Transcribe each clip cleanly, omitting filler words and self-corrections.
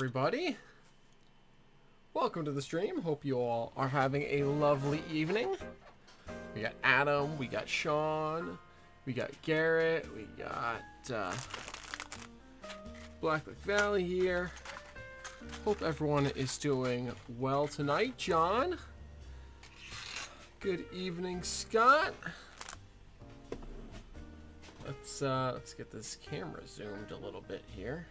everybody. Welcome to the stream. Hope you all are having a lovely evening. We got Adam, we got Sean, we got Garrett, we got Blacklick Valley here. Hope everyone is doing well tonight. John. Good evening, Scott. Let's get this camera zoomed a little bit here.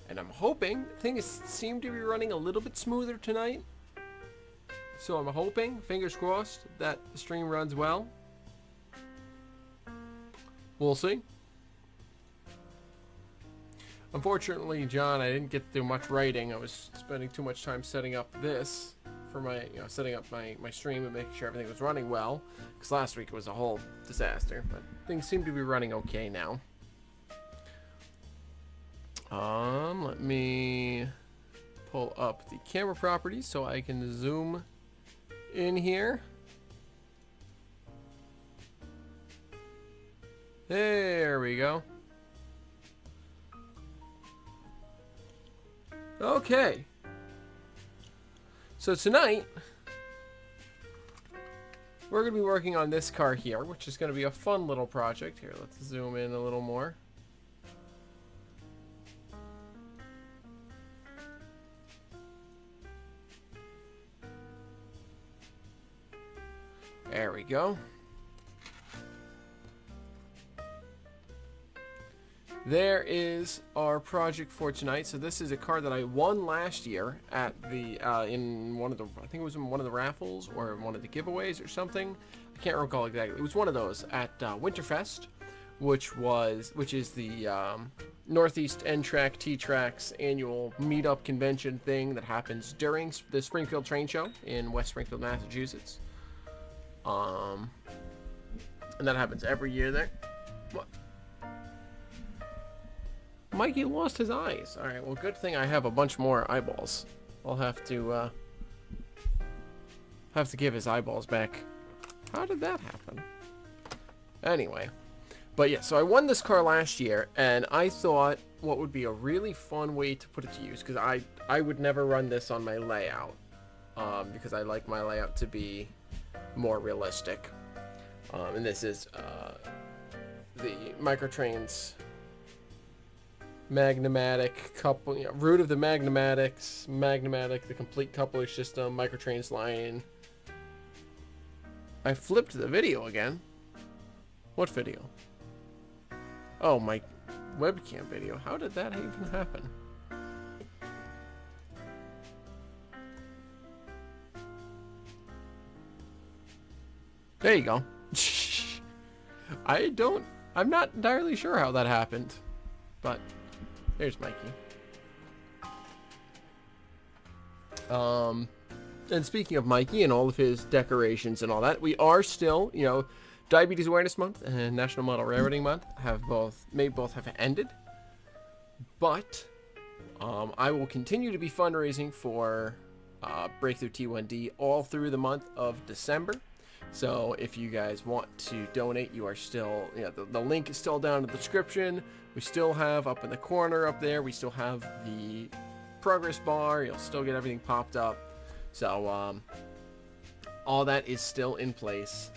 And I'm hoping things seem to be running a little bit smoother tonight. So I'm hoping, fingers crossed, that the stream runs well. We'll see. Unfortunately, John, I didn't get to do much writing. I was spending too much time setting up this for my, setting up my stream and making sure everything was running well. Because last week it was a whole disaster, but things seem to be running okay now. Let me pull up the camera properties so I can zoom in here. There we go. Okay. So tonight, we're going to be working on this car here, which is going to be a fun little project. Here, let's zoom in a little more. There we go. There is our project for tonight. So this is a car that I won last year at the in one of the, I think it was in one of the raffles or one of the giveaways or something. I can't recall exactly. It was one of those at Winterfest, which is the Northeast N-Track T-Tracks annual meetup convention thing that happens during the Springfield Train Show in West Springfield, Massachusetts. And that happens every year there. What? Mikey lost his eyes. Alright, well, good thing I have a bunch more eyeballs. I'll have to give his eyeballs back. How did that happen? Anyway. But yeah, so I won this car last year, and I thought what would be a really fun way to put it to use, because I would never run this on my layout, because I like my layout to be more realistic. And this is the Microtrains Magnamatic couple, root of the Magnamatic, the complete coupler system, Microtrains line. I flipped the video again. What video? Oh, my webcam video. How did that even happen? There you go. I'm not entirely sure how that happened, but there's Mikey. And speaking of Mikey and all of his decorations and all that, we are still, Diabetes Awareness Month and National Model Railroading Month may both have ended, but I will continue to be fundraising for Breakthrough T1D all through the month of December. So if you guys want to donate, you are still, the link is still down in the description. We still have up in the corner up there, we still have the progress bar. You'll still get everything popped up. So all that is still in place.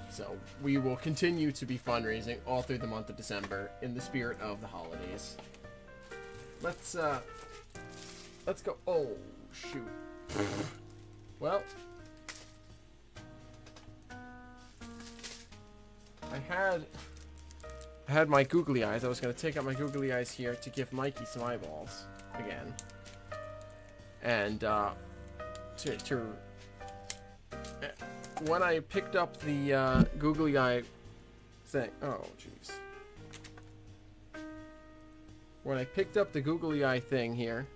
So we will continue to be fundraising all through the month of December in the spirit of the holidays. Let's go. Oh, shoot. Well, I had my googly eyes. I was going to take out my googly eyes here to give Mikey some eyeballs again. And when I picked up the googly eye thing, oh jeez. When I picked up the googly eye thing here,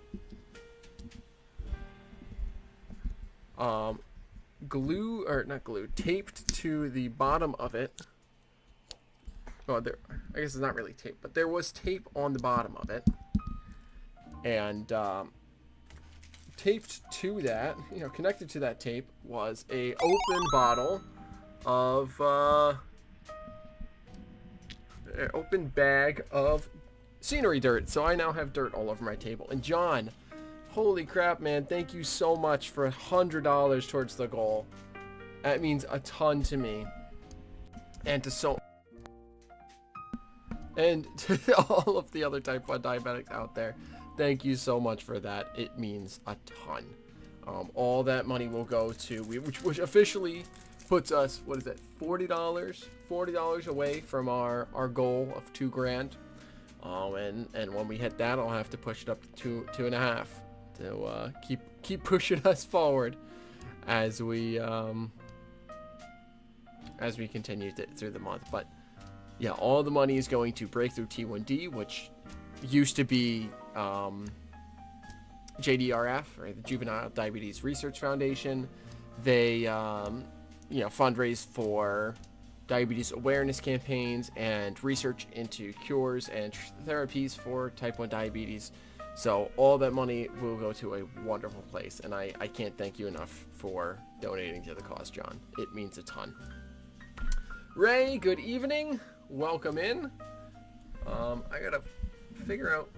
taped to the bottom of it. Oh, I guess it's not really tape, but there was tape on the bottom of it. And taped to that, connected to that tape was a open bottle of, an open bag of scenery dirt. So I now have dirt all over my table. And John, holy crap, man, thank you so much for $100 towards the goal. That means a ton to me. And to all of the other type 1 diabetics out there, thank you so much for that. It means a ton. All that money will go to, which officially puts us, what is it, $40 away from our goal of $2,000. And when we hit that, I'll have to push it up to 2.5 to keep pushing us forward as we continue through the month. But yeah, all the money is going to Breakthrough T1D, which used to be JDRF, or the Juvenile Diabetes Research Foundation. They fundraise for diabetes awareness campaigns and research into cures and therapies for type 1 diabetes. So all that money will go to a wonderful place, and I can't thank you enough for donating to the cause, John. It means a ton. Ray, good evening. Welcome in. I gotta figure out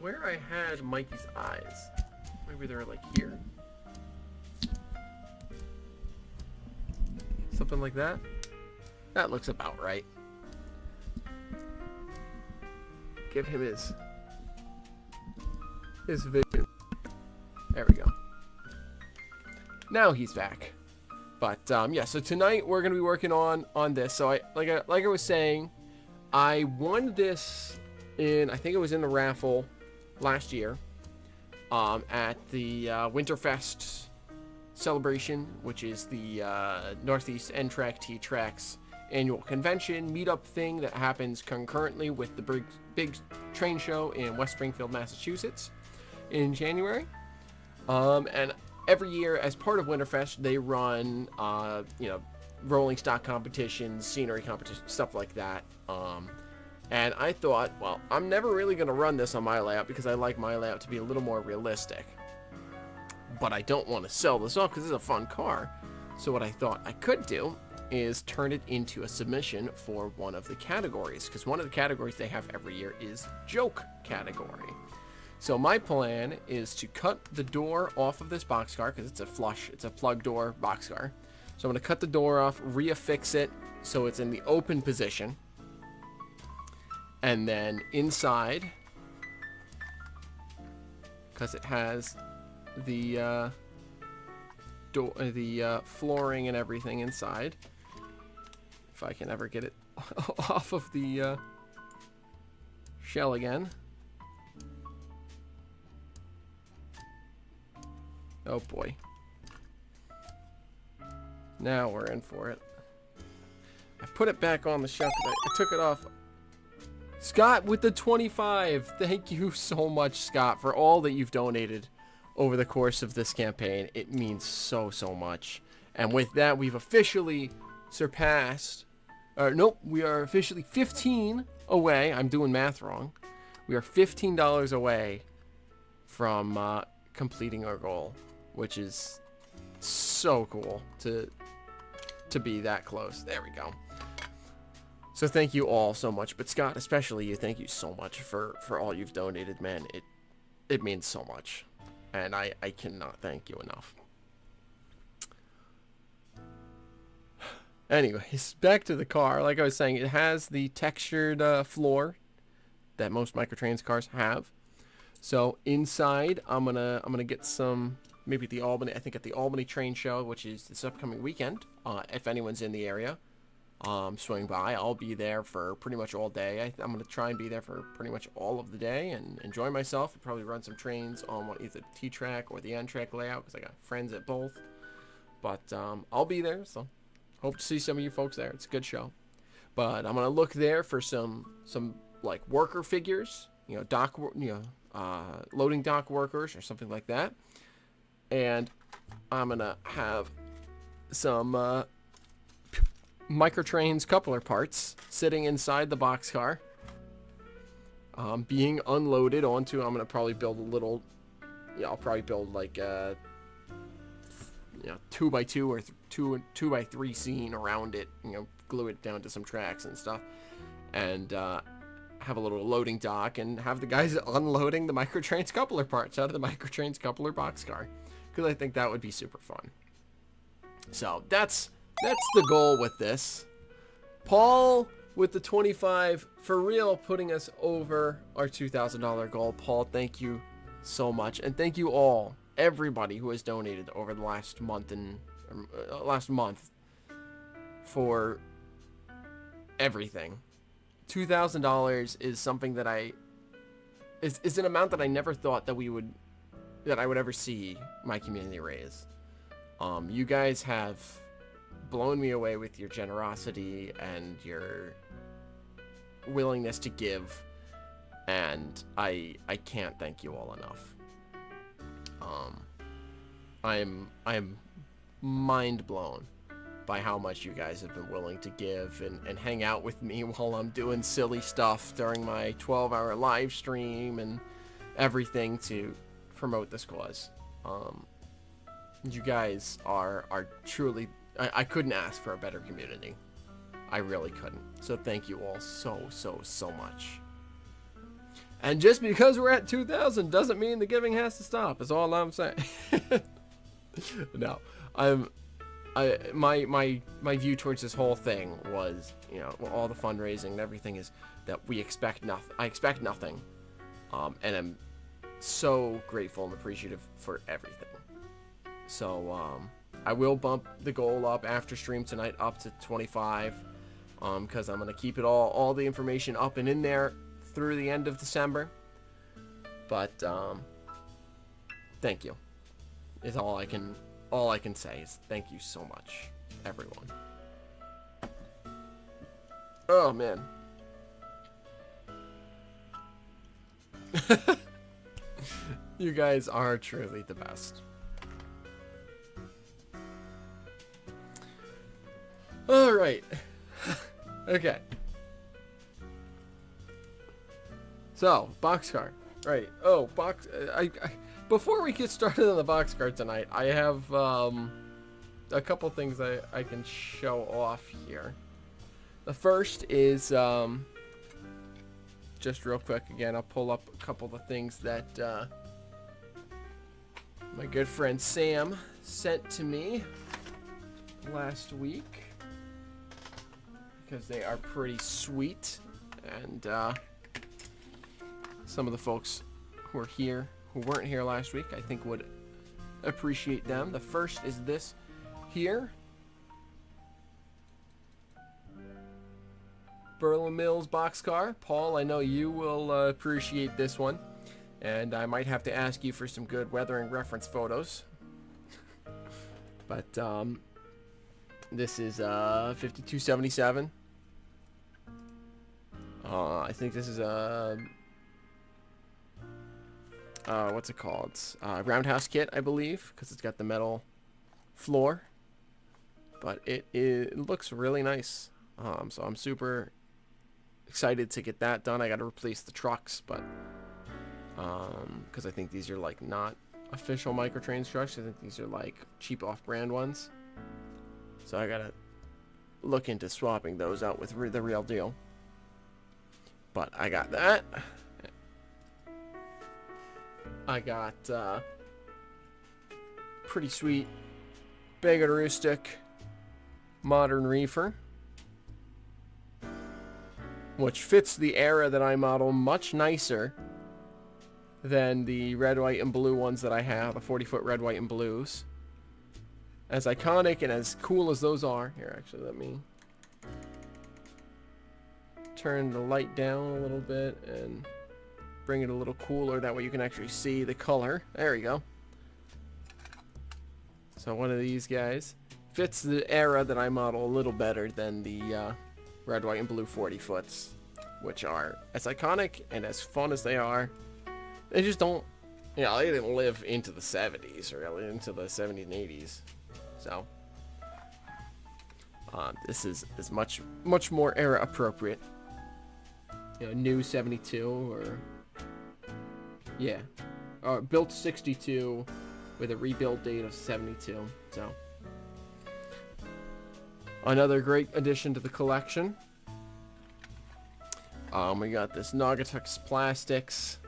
where I had Mikey's eyes. Maybe they're like here. Something like that. That looks about right. Give him his vision. There we go. Now he's back. But yeah, so tonight we're gonna be working on this. So like I was saying, I won this I think it was in the raffle last year at the Winterfest celebration, which is the Northeast N-Track T-Tracks annual convention meetup thing that happens concurrently with the big train show in West Springfield, Massachusetts in January. And every year, as part of Winterfest, they run rolling stock competitions, scenery competitions, stuff like that. And I thought, well, I'm never really going to run this on my layout because I like my layout to be a little more realistic. But I don't want to sell this off because it's a fun car. So what I thought I could do is turn it into a submission for one of the categories, because one of the categories they have every year is joke category. So my plan is to cut the door off of this boxcar, because it's a plug door boxcar. So I'm going to cut the door off, reaffix it so it's in the open position. And then inside, because it has the flooring and everything inside, if I can ever get it off of the shell again. Oh boy. Now we're in for it. I put it back on the shelf because I took it off. Scott with the 25. Thank you so much, Scott, for all that you've donated over the course of this campaign. It means so much. And with that, we've officially surpassed, we are officially 15 away. I'm doing math wrong. We are $15 away from completing our goal, which is so cool to be that close. There we go. So thank you all so much, but Scott, especially you, thank you so much for all you've donated, man. It means so much, and I cannot thank you enough. Anyways, back to the car. Like I was saying, it has the textured floor that most Microtrains cars have. So inside, I'm gonna get some, maybe the Albany. I think at the Albany Train Show, which is this upcoming weekend. If anyone's in the area, swing by. I'll be there for pretty much all day. I'm gonna try and be there for pretty much all of the day and enjoy myself. Probably run some trains on either the T-Track or the N-Track layout because I got friends at both. But I'll be there, so hope to see some of you folks there. It's a good show. But I'm gonna look there for some like worker figures, loading dock workers or something like that. And I'm gonna have some Microtrains coupler parts sitting inside the boxcar, being unloaded onto. I'm gonna probably build a little. I'll probably build like a 2x2 or 2x3 scene around it. Glue it down to some tracks and stuff, and have a little loading dock and have the guys unloading the microtrains coupler parts out of the microtrains coupler boxcar, because I think that would be super fun. So that's the goal with this. Paul with the 25 for real, putting us over our $2,000 goal. Paul, thank you so much, and thank you all, everybody who has donated over the last month for everything. $2,000 is something that is an amount that I never thought that I would ever see my community raise. You guys have blown me away with your generosity and your willingness to give, and I can't thank you all enough. I'm mind blown by how much you guys have been willing to give and hang out with me while I'm doing silly stuff during my 12-hour live stream and everything to promote this cause. You guys are truly, I couldn't ask for a better community. I really couldn't. So thank you all so much. And just because we're at 2,000 doesn't mean the giving has to stop, is all I'm saying. No, my view towards this whole thing was, you know, all the fundraising and everything is that we expect nothing. I expect nothing, and I'm so grateful and appreciative for everything. So I will bump the goal up after stream tonight up to 25, because I'm gonna keep it all the information up and in there through the end of December. But thank you is all I can say is thank you so much, everyone. Oh man. You guys are truly the best. All right. Okay. So, boxcar. Right. Oh, before we get started on the boxcar tonight, I have a couple things I can show off here. The first is just real quick again, I'll pull up a couple of the things that my good friend Sam sent to me last week, because they are pretty sweet, and some of the folks who weren't here last week, I think would appreciate them. The first is this here. Berlin Mills boxcar. Paul, I know you will appreciate this one, and I might have to ask you for some good weathering reference photos. But this is 5277. I think this is a what's it called? Roundhouse kit, I believe, because it's got the metal floor. But it looks really nice. So I'm super excited to get that done. I got to replace the trucks, but because I think these are like not official microtrains trucks. I think these are like cheap off-brand ones. So I gotta look into swapping those out with the real deal. But I got that. I got pretty sweet Bag & Rustic modern reefer, which fits the era that I model much nicer than the red, white, and blue ones that I have, the 40-foot red, white, and blues. As iconic and as cool as those are, here, actually, let me turn the light down a little bit and bring it a little cooler. That way you can actually see the color. There we go. So one of these guys fits the era that I model a little better than the red, white, and blue 40-foots, which are as iconic and as fun as they are. They just don't, you know, they didn't live into the 70s or into the 70s and 80s. So this is much more era appropriate. You know, new 72 or yeah, built 62 with a rebuild date of 72. So another great addition to the collection. We got this Naugatuck Plastics.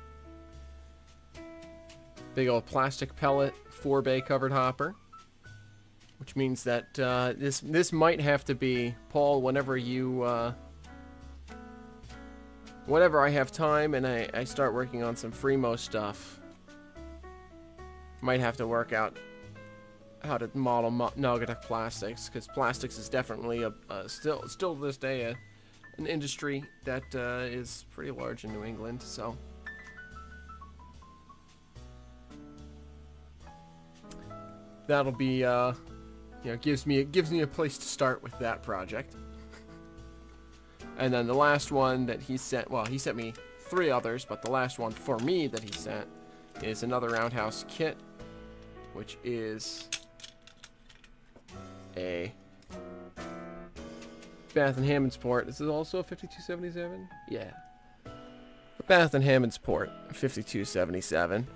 Big old plastic pellet 4-bay covered hopper. Which means that this might have to be, Paul, whenever you... whenever I have time and I start working on some Fremo stuff, might have to work out how to model Naugatuck Plastics, because plastics is definitely still to this day an industry that is pretty large in New England. So that'll be gives me a place to start with that project. And then the last one that he sent, well, he sent me 3 others, but the last one for me that he sent is another Roundhouse kit, which is a Bath and Hammondsport. This is also a 5277? Yeah. A Bath and Hammondsport 5277.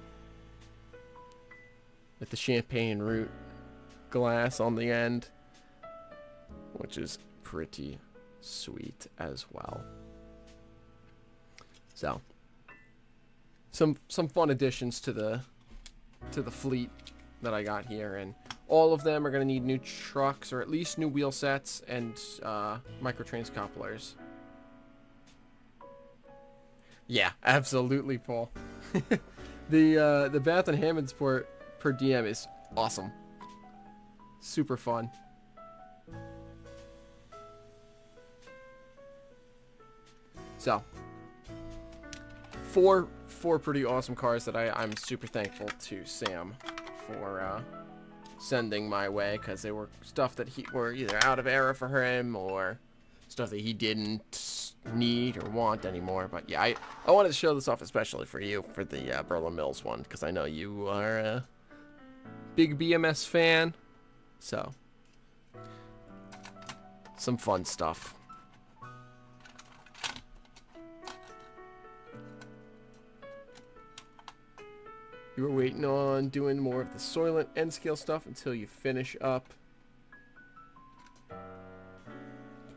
With the champagne root glass on the end, which is pretty sweet as well. So some fun additions to the fleet that I got here, and all of them are going to need new trucks, or at least new wheel sets and microtrains couplers. Yeah, absolutely, Paul. The Bath and Hammondsport per DM is awesome. Super fun. So, four pretty awesome cars that I'm super thankful to Sam for sending my way, because they were stuff that he were either out of era for him or stuff that he didn't need or want anymore. But yeah, I wanted to show this off especially for you for the Berlin Mills one, because I know you are a big BMS fan. So, some fun stuff. You were waiting on doing more of the Soylent N scale stuff until you finish up.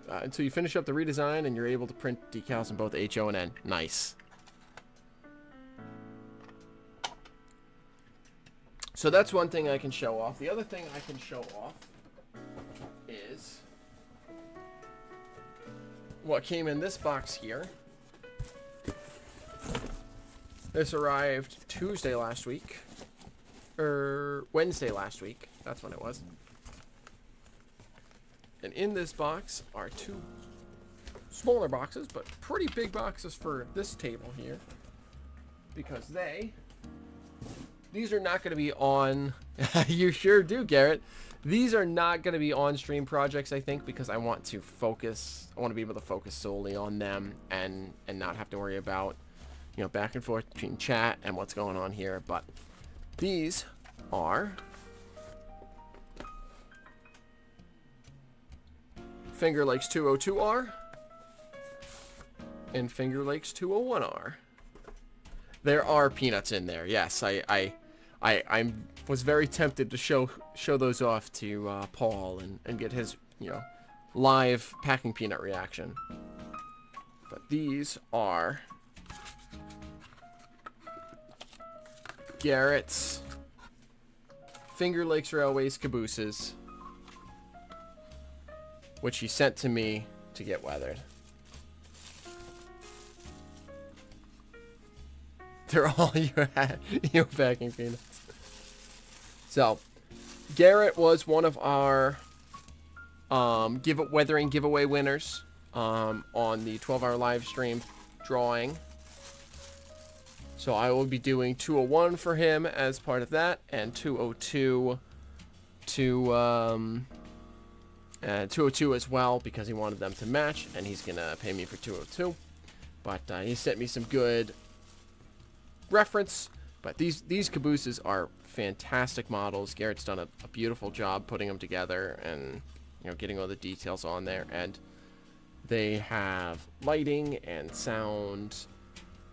Until you finish up the redesign and you're able to print decals in both HO and N. Nice. So that's one thing I can show off. The other thing I can show off is what came in this box here. This arrived Tuesday last week, or Wednesday last week. That's when it was. And in this box are 2 smaller boxes, but pretty big boxes for this table here, because these are not going to be on. You sure do, Garrett. These are not going to be on-stream projects, I think, because I want to focus. I want to be able to focus solely on them and not have to worry about, back and forth between chat and what's going on here. But these are Finger Lakes 202R and Finger Lakes 201R. There are peanuts in there. Yes, I was very tempted to show those off to Paul and get his live packing peanut reaction. But these are Garrett's Finger Lakes Railways cabooses, which he sent to me to get weathered. They're all your packing peanuts. So, Garrett was one of our weathering giveaway winners on the 12-hour live stream drawing. So I will be doing 201 for him as part of that, and 202 202 as well, because he wanted them to match, and he's gonna pay me for 202. But he sent me some good reference. But these cabooses are fantastic models. Garrett's done a beautiful job putting them together and getting all the details on there, and they have lighting and sound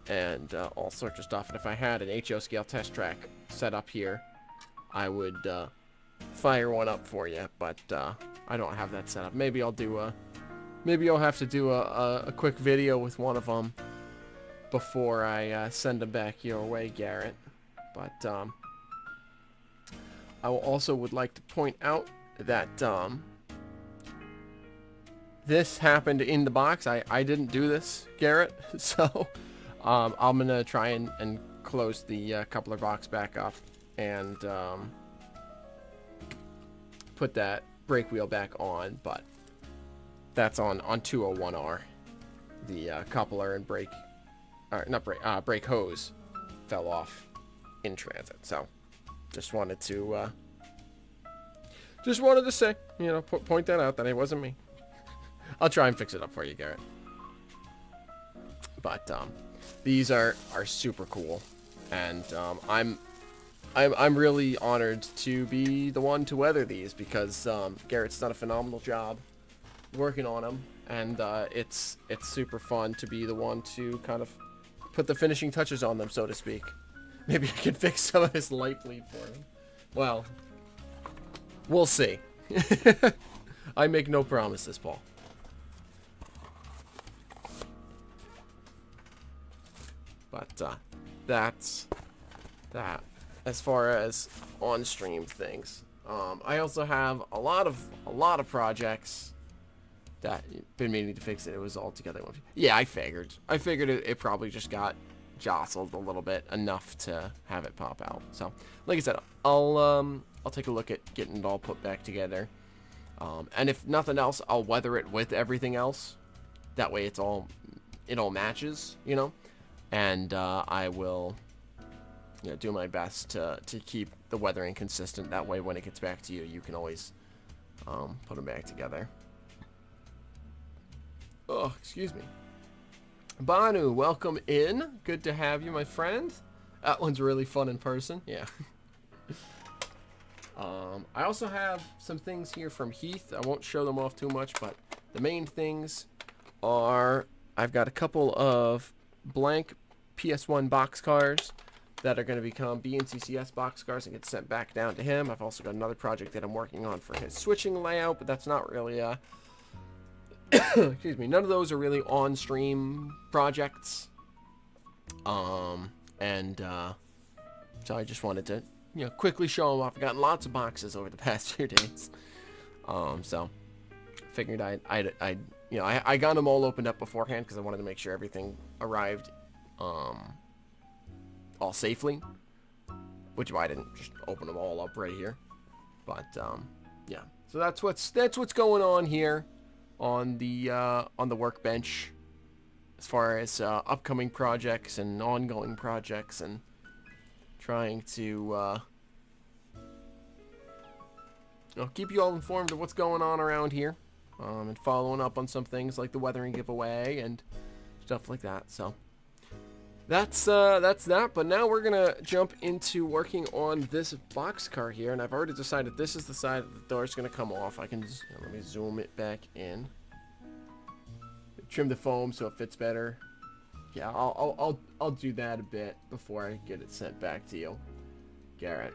and all sorts of stuff. And if I had an HO scale test track set up here, I would fire one up for you, but I don't have that set up. Maybe I'll do Maybe I'll have to do a quick video with one of them before I send them back your way, Garrett. But I also would like to point out that this happened in the box. I didn't do this, Garrett. So I'm going to try and close the coupler box back up and put that brake wheel back on. But that's on 201R. The coupler and brake, or not brake, brake hose fell off in transit. So just wanted to say, you know, point that out that it wasn't me. I'll try and fix it up for you, Garrett. But these are super cool, and I'm really honored to be the one to weather these because Garrett's done a phenomenal job working on them, and it's super fun to be the one to kind of put the finishing touches on them, so to speak. Maybe I can fix some of his light bleed for him. Well, we'll see. I make no promises, Paul. But that's that as far as on-stream things. I also have a lot of projects that been meaning to fix it. It was all together. Yeah, I figured it probably just got jostled a little bit enough to have it pop out. So, like I said, I'll take a look at getting it all put back together. And if nothing else, I'll weather it with everything else. That way, it all matches, you know. And I will, you know, do my best to keep the weathering consistent. That way, when it gets back to you, you can always put them back together. Oh, excuse me. Banu, welcome in. Good to have you, my friend. That one's really fun in person. Yeah. I also have some things here from Heath. I won't show them off too much, but the main things are I've got a couple of blank PS1 boxcars that are going to become BNCCS boxcars and get sent back down to him. I've also got another project that I'm working on for his switching layout, but that's not really excuse me, none of those are really on-stream projects. So I just wanted to, you know, quickly show them off. I've gotten lots of boxes over the past few days. So figured I'd you know, I got them all opened up beforehand because I wanted to make sure everything arrived all safely, which is why I didn't just open them all up right here. But yeah, so that's what's going on here on the workbench as far as upcoming projects and ongoing projects, and trying to you know, keep you all informed of what's going on around here, and following up on some things like the weathering giveaway and stuff like that. So that's that. But now we're gonna jump into working on this boxcar here, and I've already decided this is the side that the door's gonna come off. I can let me zoom it back in, trim the foam so it fits better. Yeah, I'll do that a bit before I get it sent back to you, Garrett.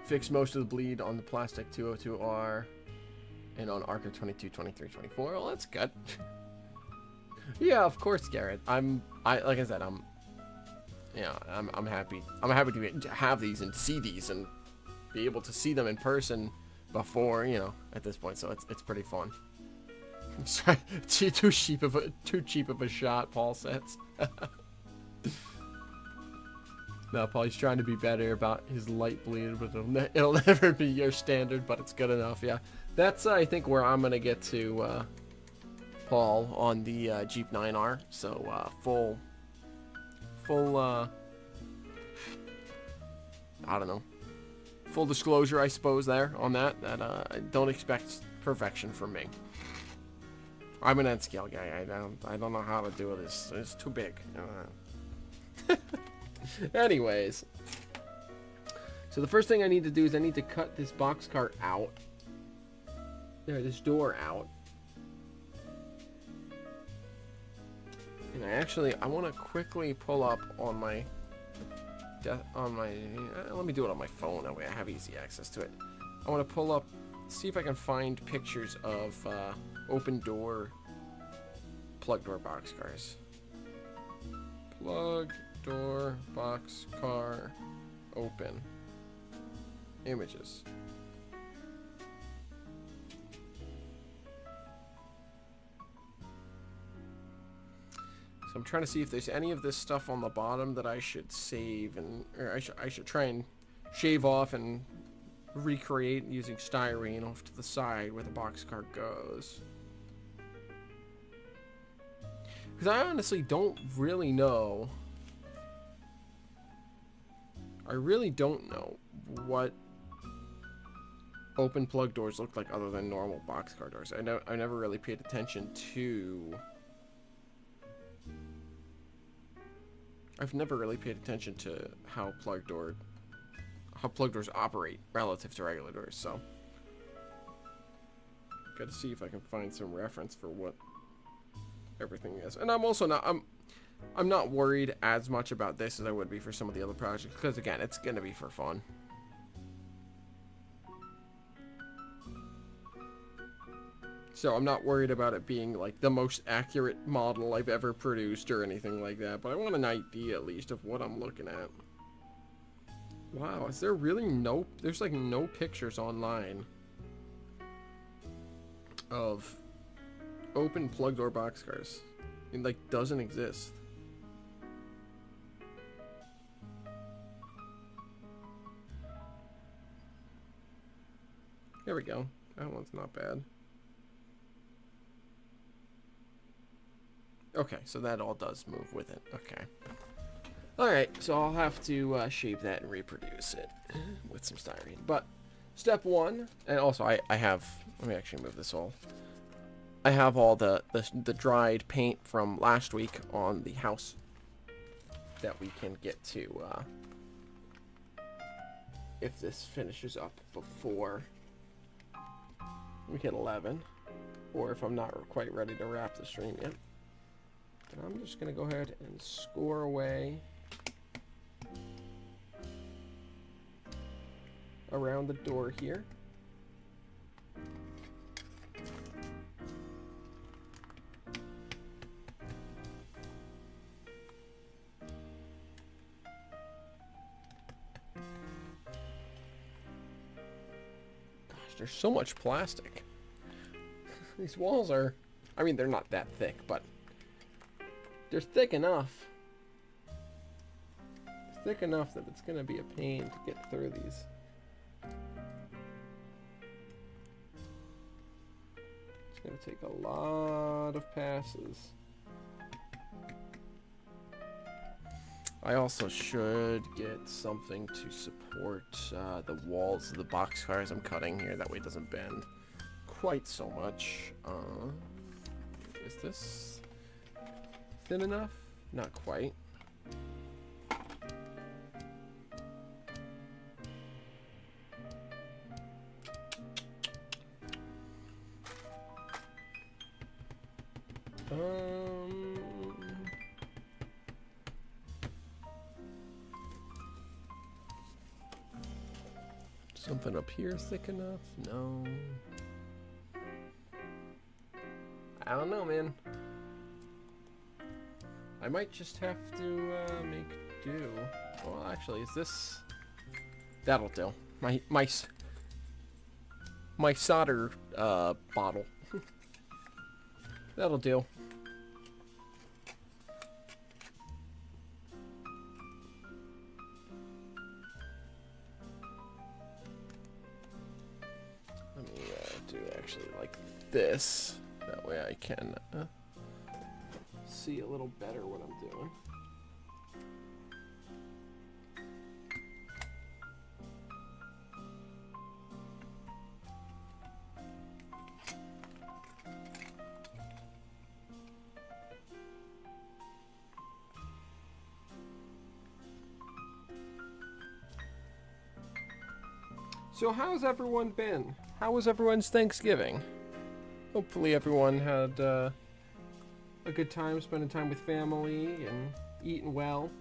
Fix most of the bleed on the plastic 202R and on Arca 22, 23, 24. Well, that's good. Yeah, of course, Garrett. like I said, I'm happy. I'm happy to have these and see these and be able to see them in person before, you know, at this point. So it's pretty fun. Too cheap of a shot, Paul says. No, Paul, he's trying to be better about his light bleed, but it'll never be your standard, but it's good enough. Yeah, that's I think where I'm gonna get to, Paul, on the Jeep 9R. So full I don't know, full disclosure, I suppose, there on that I don't expect perfection from me. I'm an N-scale guy. I don't know how to do this. It's too big. Anyways, so the first thing I need to do is I need to cut this boxcar out. There, this door out. And I want to quickly pull up on my let me do it on my phone. That way I have easy access to it. I want to pull up, see if I can find pictures of open door, plug door boxcars. Plug door boxcar open images. So I'm trying to see if there's any of this stuff on the bottom that I should save, and or I should try and shave off and recreate using styrene off to the side where the boxcar goes. Because I honestly don't really know. I really don't know what open plug doors look like other than normal boxcar doors. I never really paid attention to. I've never really paid attention to how plug doors operate relative to regular doors. So, got to see if I can find some reference for what everything is. And I'm also not. I'm not worried as much about this as I would be for some of the other projects, because again, it's gonna be for fun. So I'm not worried about it being like the most accurate model I've ever produced or anything like that, but I want an idea at least of what I'm looking at. Wow, is there really no, there's like no pictures online of open plug door boxcars. It like doesn't exist. There we go. That one's not bad. Okay, so that all does move with it. Okay. Alright, so I'll have to shave that and reproduce it with some styrene. But step one, and also I have, let me actually move this all. I have all the dried paint from last week on the house that we can get to if this finishes up before we hit 11, or if I'm not quite ready to wrap the stream yet. And I'm just going to go ahead and score away around the door here. Gosh, there's so much plastic. These walls are, I mean, they're not that thick, but they're thick enough. It's thick enough that it's going to be a pain to get through these. It's going to take a lot of passes. I also should get something to support the walls of the boxcars I'm cutting here. That way it doesn't bend quite so much. Is this thin enough? Not quite. Something up here thick enough? No. I don't know, man. I might just have to make do. Well, actually, is this? That'll do. My solder bottle. That'll do. Let me do actually like this. That way I can see a little better what I'm doing. So how's everyone been? How was everyone's Thanksgiving? Hopefully everyone had a good time spending time with family and eating well.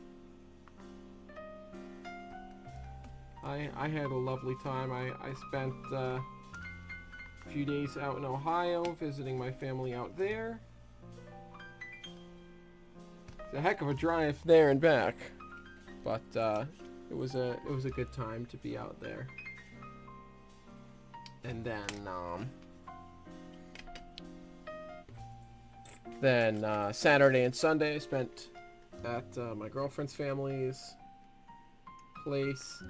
I had a lovely time. I spent a few days out in Ohio visiting my family out there. It's a heck of a drive there and back, but it was a good time to be out there. And then Saturday and Sunday I spent at my girlfriend's family's place,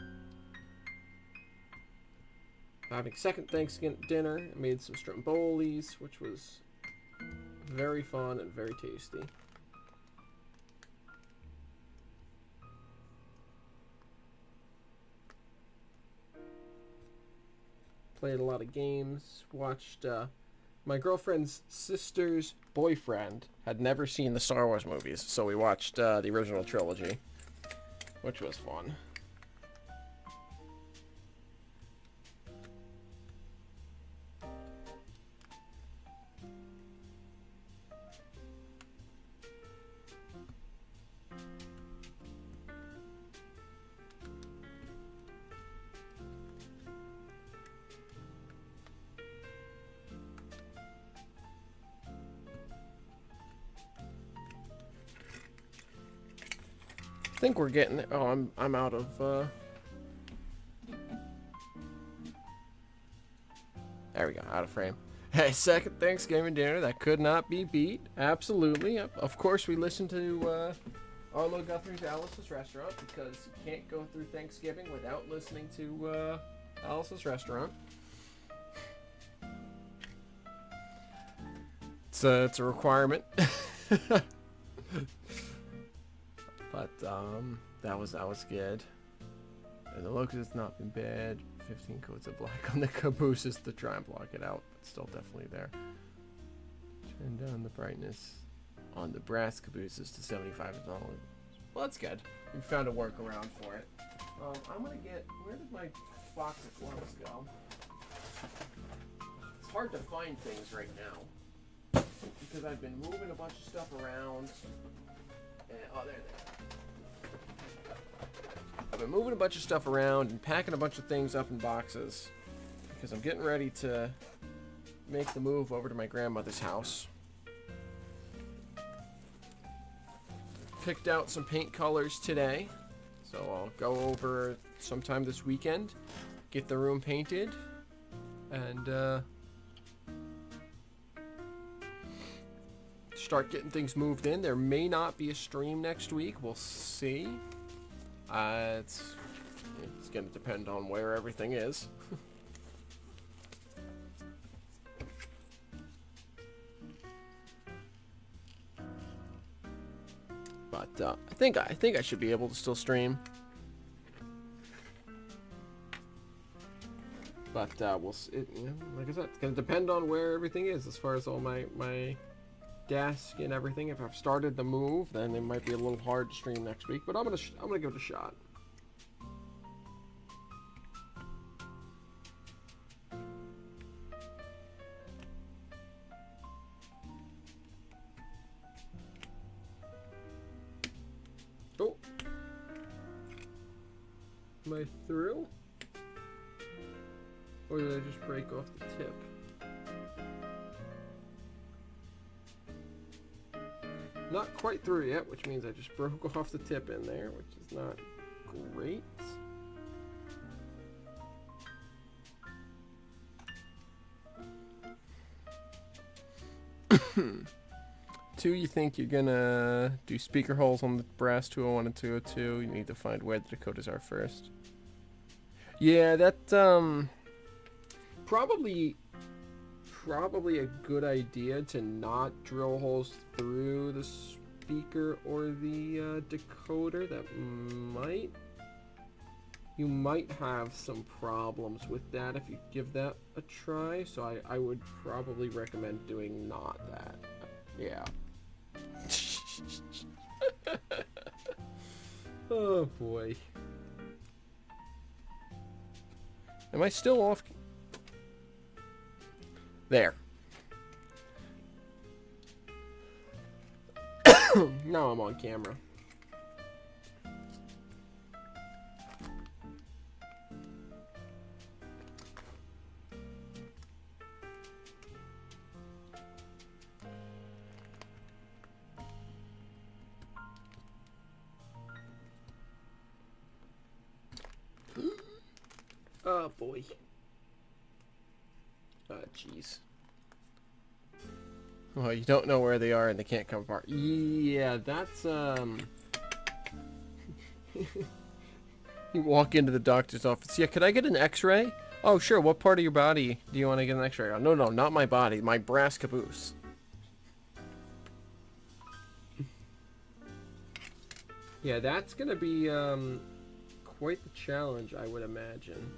having second Thanksgiving dinner. I made some strombolis, which was very fun and very tasty. Played a lot of games, watched my girlfriend's sister's boyfriend had never seen the Star Wars movies, so we watched the original trilogy, which was fun. I think we're getting. Oh, I'm out of. There we go, out of frame. Hey, second Thanksgiving dinner that could not be beat. Absolutely. Of course, we listened to Arlo Guthrie's Alice's Restaurant, because you can't go through Thanksgiving without listening to Alice's Restaurant. It's a requirement. But that was good. And the locust has not been bad. 15 coats of black on the cabooses to try and block it out, but still definitely there. Turn down the brightness on the brass cabooses to 75. Well, that's good. We found a workaround for it. I'm gonna get. Where did my box of gloves go? It's hard to find things right now because I've been moving a bunch of stuff around. And, oh, there they are. I've been moving a bunch of stuff around and packing a bunch of things up in boxes because I'm getting ready to make the move over to my grandmother's house. Picked out some paint colors today, so I'll go over sometime this weekend, get the room painted, and start getting things moved in. There may not be a stream next week. We'll see. It's going to depend on where everything is. But I think I should be able to still stream. But we'll see. Like I said, it's going to depend on where everything is as far as all my desk and everything. If I've started the move, then it might be a little hard to stream next week, but I'm gonna give it a shot. Oh, am I through? Or did I just break off the tip? Not quite through yet, which means I just broke off the tip in there, which is not great. Two, you think you're gonna do speaker holes on the brass 201 and 202. You need to find where the Dakotas are first. Yeah, that probably a good idea to not drill holes through the speaker or the decoder. That you might have some problems with that if you give that a try. So I would probably recommend doing not that. Yeah. Oh boy. Am I still off? There. Now I'm on camera. Oh boy. Jeez. Well, you don't know where they are and they can't come apart. Yeah, that's You walk into the doctor's office. Yeah, could I get an x-ray? Oh, sure. What part of your body do you want to get an x-ray on? No, no, not my body. My brass caboose. Yeah, that's going to be quite the challenge, I would imagine.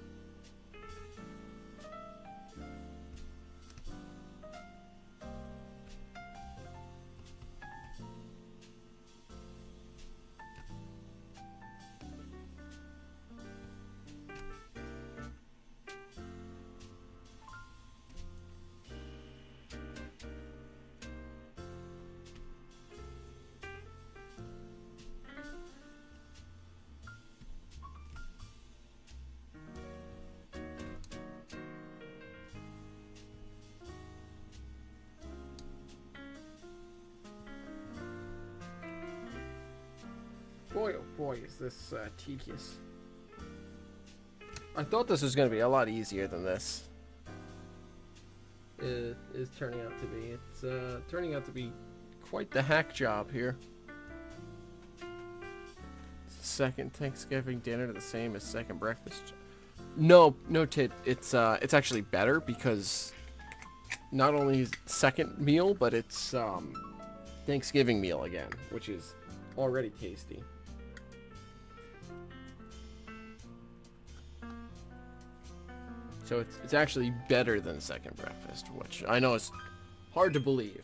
Boy, oh boy, is this tedious. I thought this was going to be a lot easier than this. It is turning out to be. It's turning out to be quite the hack job here. Second Thanksgiving dinner the same as second breakfast. No, no, it's actually better because not only is it second meal, but it's Thanksgiving meal again, which is already tasty. So it's actually better than second breakfast, which I know is hard to believe.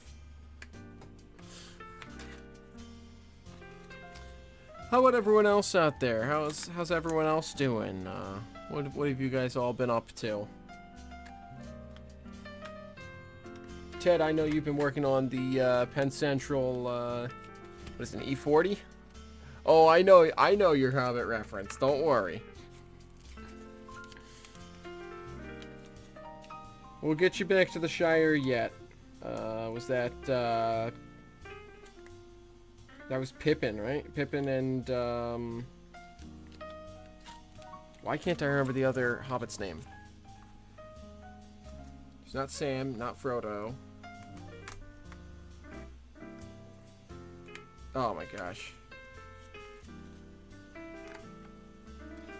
How about everyone else out there? How's everyone else doing? What have you guys all been up to? Ted, I know you've been working on the Penn Central, what is it, an E40? Oh, I know your Hobbit reference. Don't worry. We'll get you back to the Shire yet. Was that, that was Pippin, right? Pippin and, why can't I remember the other Hobbit's name? It's not Sam, not Frodo. Oh my gosh.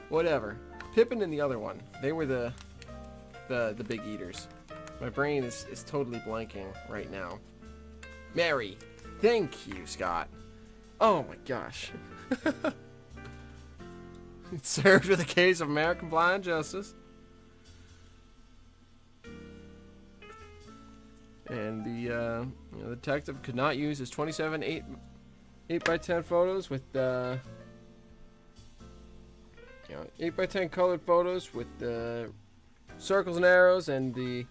Whatever. Pippin and the other one. They were the big eaters. My brain is totally blanking right now. Mary. Thank you, Scott. Oh my gosh. It's served with a case of American Blind Justice. And the detective could not use his 27 8x10 photos with 8x10 colored photos with the circles and arrows and the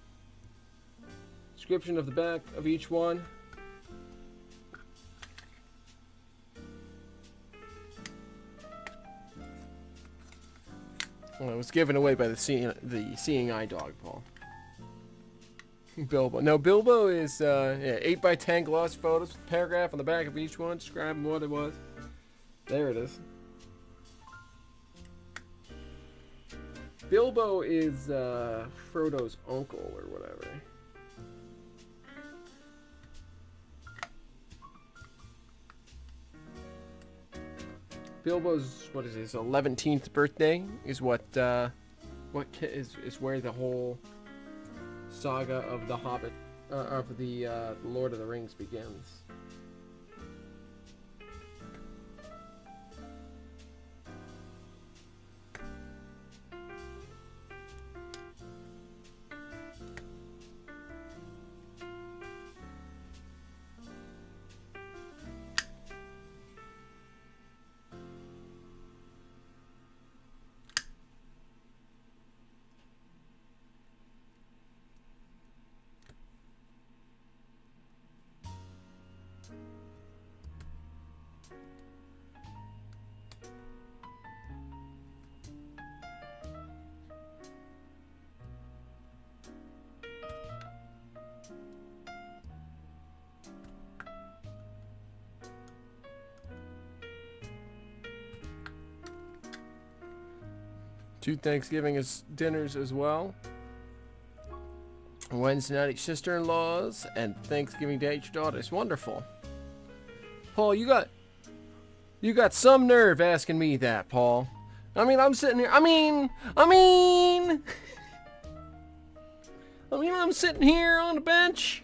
description of the back of each one. Well, it was given away by the seeing eye dog, Paul. Bilbo. No, Bilbo is 8x10 gloss photos with a paragraph on the back of each one describing what it was. There it is. Bilbo is Frodo's uncle or whatever. Bilbo's, what is his 11th birthday is what is where the whole saga of the Hobbit of the Lord of the Rings begins. 2 Thanksgiving dinners as well. Wednesday night at your sister-in-law's, and Thanksgiving Day at your daughter's. Wonderful. Paul, you got some nerve asking me that, Paul. I mean, I'm sitting here. I'm sitting here on the bench.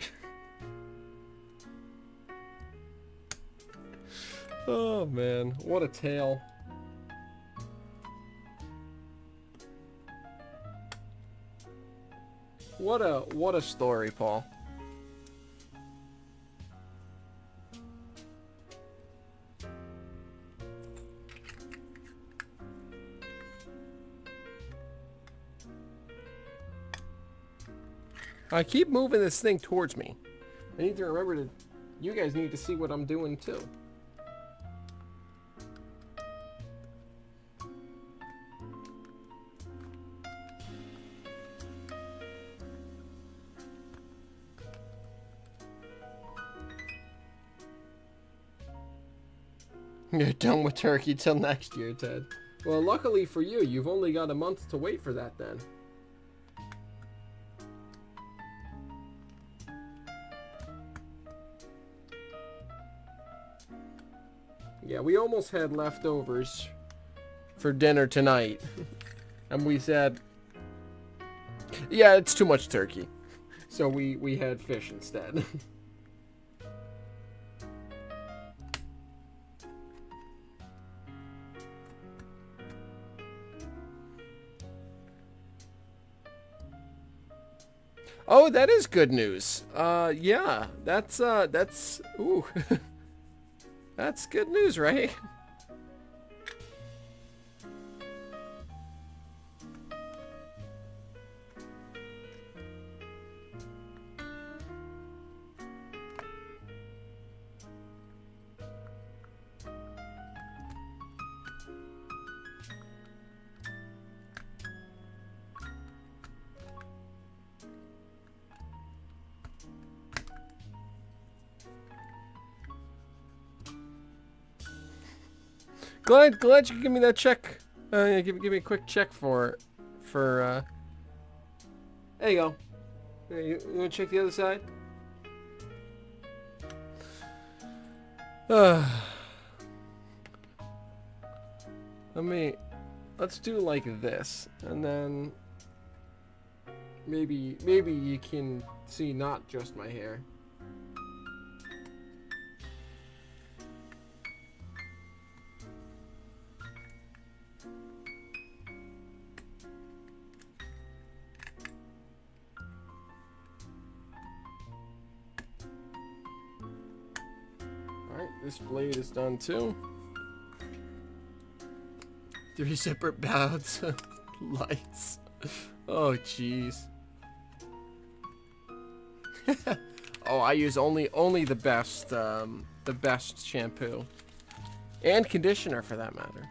Oh man, what a tale. What a story, Paul. I keep moving this thing towards me. I need to remember to... You guys need to see what I'm doing, too. You're done with turkey till next year, Ted. Well, luckily for you, you've only got a month to wait for that, then. Yeah, we almost had leftovers for dinner tonight. And we said, yeah, it's too much turkey. So we had fish instead. Oh, that is good news. Yeah, that's ooh. That's good news, right? Glad you give me that check. Give me a quick check for there you go. You want to check the other side? Let's do like this, and then maybe you can see not just my hair. This blade is done too. 3 separate bouts of lights. Oh jeez. Oh, I use only the best shampoo and conditioner for that matter.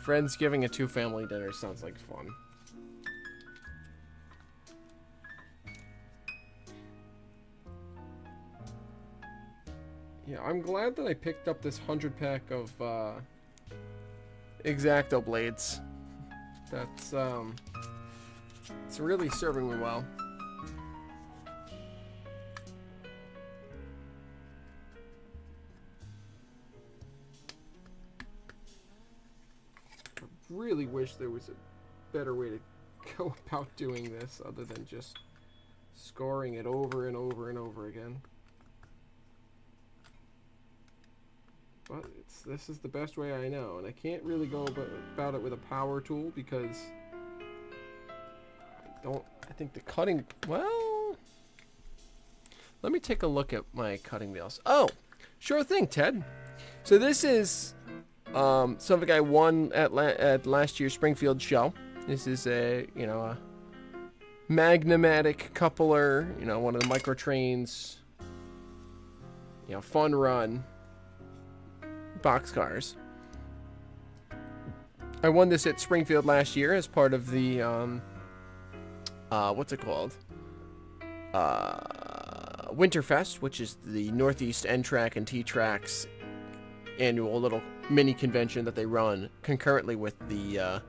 Friends giving a 2-family dinner sounds like fun. Yeah, I'm glad that I picked up this 100-pack of X-Acto blades. That's it's really serving me well. I really wish there was a better way to go about doing this other than just scoring it over and over and over again. But this is the best way I know, and I can't really go about it with a power tool because I think the cutting, well, let me take a look at my cutting wheels. Oh, sure thing, Ted. So this is something I won at last year's Springfield show. This is a Magnamatic coupler, one of the micro trains, fun run. Boxcars. I won this at Springfield last year as part of the what's it called? Winterfest, which is the Northeast N-Track and T-Tracks annual little mini convention that they run concurrently with the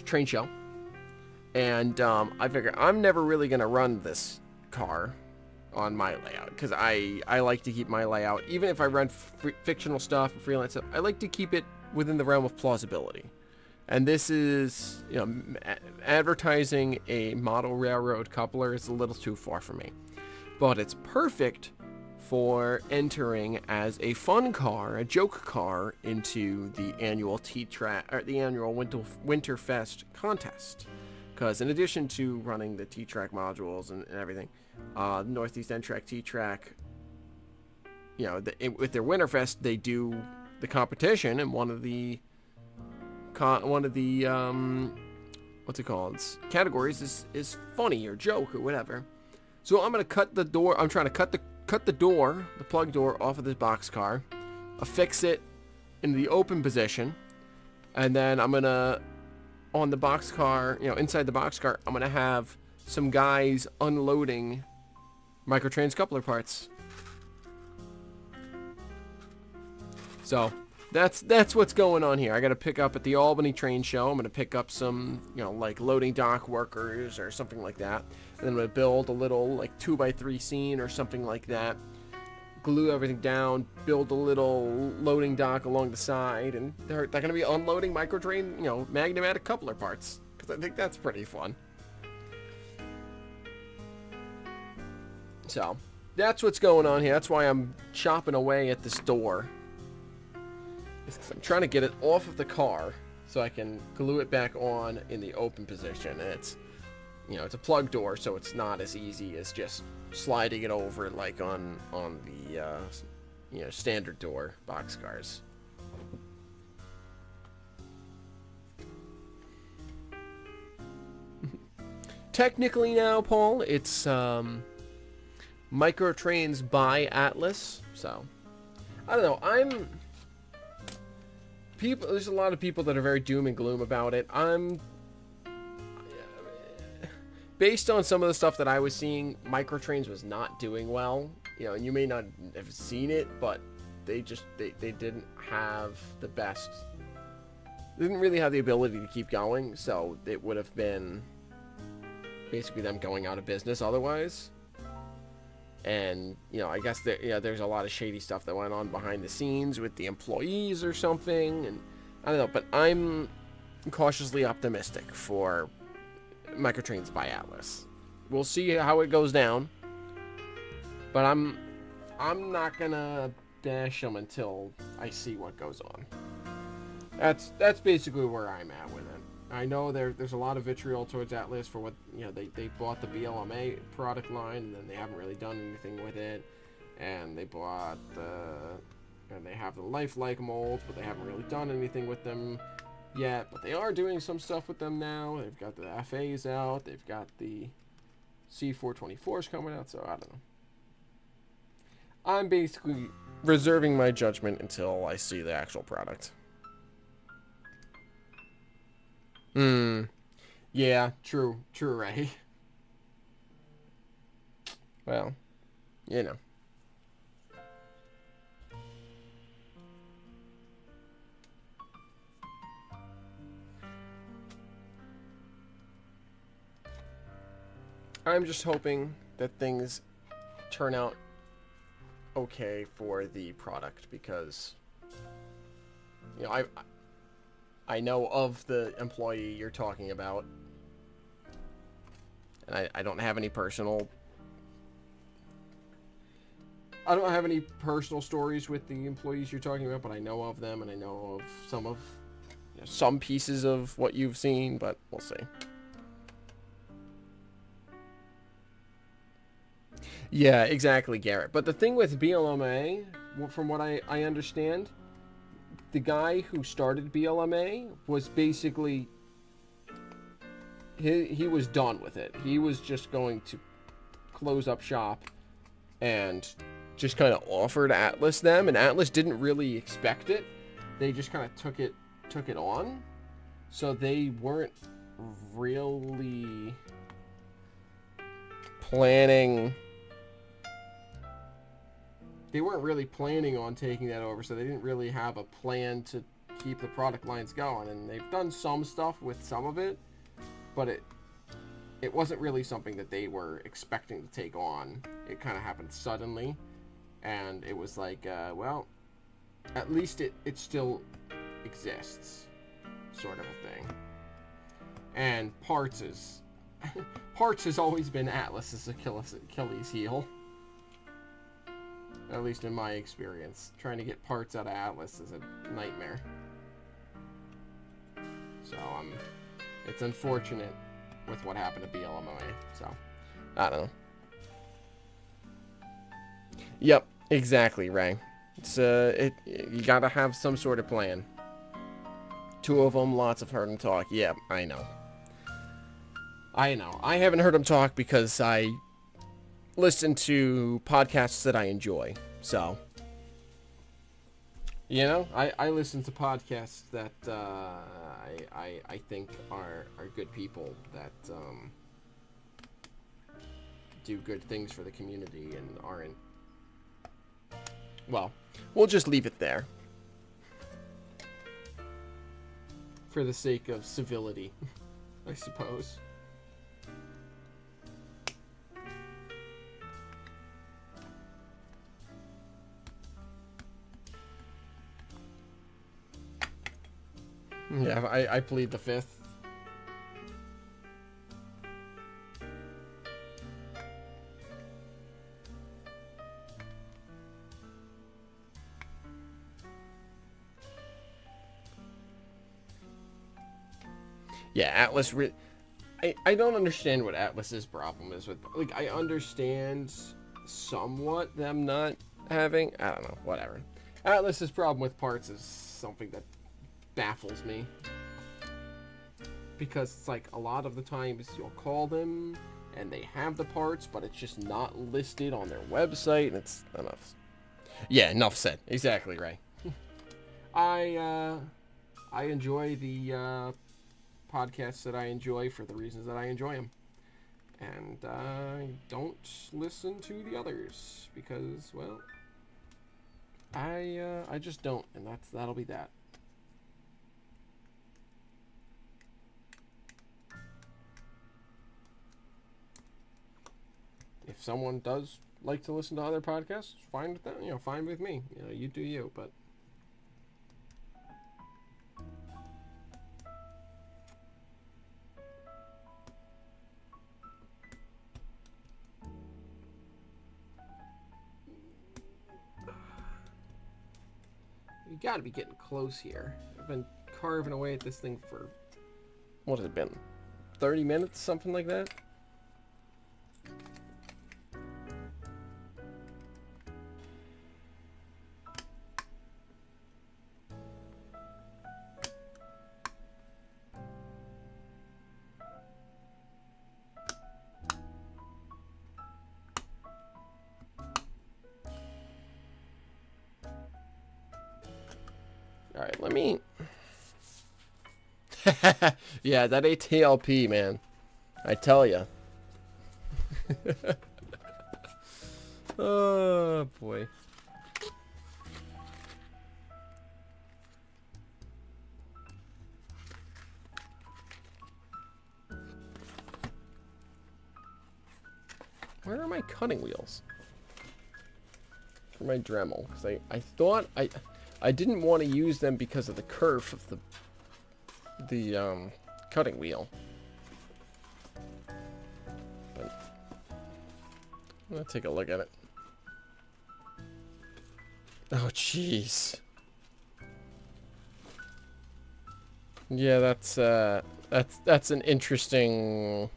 train show. And I figure I'm never really going to run this car on my layout, because I like to keep my layout, even if I run fictional stuff and freelance stuff, I like to keep it within the realm of plausibility. And this is, you know, advertising a model railroad coupler is a little too far for me. But it's perfect for entering as a fun car, a joke car, into the annual Winterfest contest. Because in addition to running the T-Track modules and everything, Northeast N-Track, T-Track, you know, with their Winterfest, they do the competition, and one of the what's it called? Categories is funny or joke or whatever. So I'm gonna cut the door. I'm trying to cut the door, the plug door, off of this boxcar, affix it in the open position, and then I'm gonna, on the boxcar, you know, inside the boxcar, I'm gonna have some guys unloading microtrains coupler parts. So that's what's going on here. I got to pick up at the Albany train show. I'm going to pick up some, you know, like loading dock workers or something like that. And then I'm going to build a little like 2x3 scene or something like that. Glue everything down, build a little loading dock along the side, and they're going to be unloading microtrain, you know, magnetic coupler parts, because I think that's pretty fun. So that's what's going on here. That's why I'm chopping away at this door. I'm trying to get it off of the car so I can glue it back on in the open position. And it's, you know, it's a plug door, so it's not as easy as just sliding it over like on the you know, standard door boxcars. Technically now, Paul, it's Microtrains by Atlas. So I don't know. There's a lot of people that are very doom and gloom about it. Based on some of the stuff that I was seeing, Microtrains was not doing well. You know, and you may not have seen it, but they didn't have the best. They didn't really have the ability to keep going, so it would have been basically them going out of business otherwise. And, you know, I guess there's a lot of shady stuff that went on behind the scenes with the employees or something. And I don't know, but I'm cautiously optimistic for Microtrains by Atlas. We'll see how it goes down. But I'm not gonna dash them until I see what goes on. That's basically where I'm at with it. I know there's a lot of vitriol towards Atlas for what, you know, they bought the BLMA product line, and then they haven't really done anything with it. And they bought and they have the lifelike molds, but they haven't really done anything with them yet. But they are doing some stuff with them now. They've got the FAs out. They've got the C424s coming out. So I don't know. I'm basically reserving my judgment until I see the actual product. Yeah, true, Ray. Well, you know. I'm just hoping that things turn out okay for the product, because, you know, I know of the employee you're talking about, and I don't have any personal stories with the employees you're talking about, but I know of them, and I know of some pieces of what you've seen, but we'll see. Yeah, exactly, Garrett. But the thing with BLMA, from what I understand, the guy who started BLMA was basically, he was done with it. He was just going to close up shop and just kind of offered Atlas them, and Atlas didn't really expect it. They just kind of took it on. So they weren't really planning they weren't really planning on taking that over, so they didn't really have a plan to keep the product lines going. And they've done some stuff with some of it, but it wasn't really something that they were expecting to take on. It kind of happened suddenly, and it was like, well, at least it still exists, sort of a thing. And parts has always been Atlas's Achilles heel. At least in my experience. Trying to get parts out of Atlas is a nightmare. So, it's unfortunate with what happened to BLMOA. So, I don't know. Yep, exactly, Ray. It's, you gotta have some sort of plan. 2 of them, lots of heard them talk. Yeah, I know. I know. I haven't heard them talk because I listen to podcasts that I enjoy. So, you know, I listen to podcasts that I think are good people that do good things for the community and aren't. Well, we'll just leave it there. For the sake of civility, I suppose. Yeah, I plead the fifth. Yeah, Atlas. I don't understand what Atlas's problem is with. Like, I understand somewhat them not having. I don't know. Whatever. Atlas's problem with parts is something that baffles me, because it's like a lot of the times you'll call them and they have the parts, but it's just not listed on their website, and it's enough. Yeah, enough said. Exactly, Ray. I enjoy the podcasts that I enjoy for the reasons that I enjoy them, and I don't listen to the others because, well, I just don't, and that'll be that. If someone does like to listen to other podcasts, fine with them. You know, fine with me. You know, you do you. But you got to be getting close here. I've been carving away at this thing for, what has it been? 30 minutes, something like that. All right, let me. Yeah, that ATLP, man. I tell ya. Oh boy. Where are my cutting wheels? For my Dremel, because I thought I didn't want to use them because of the curve of the cutting wheel. But I'm gonna take a look at it. Oh jeez. Yeah, that's an interesting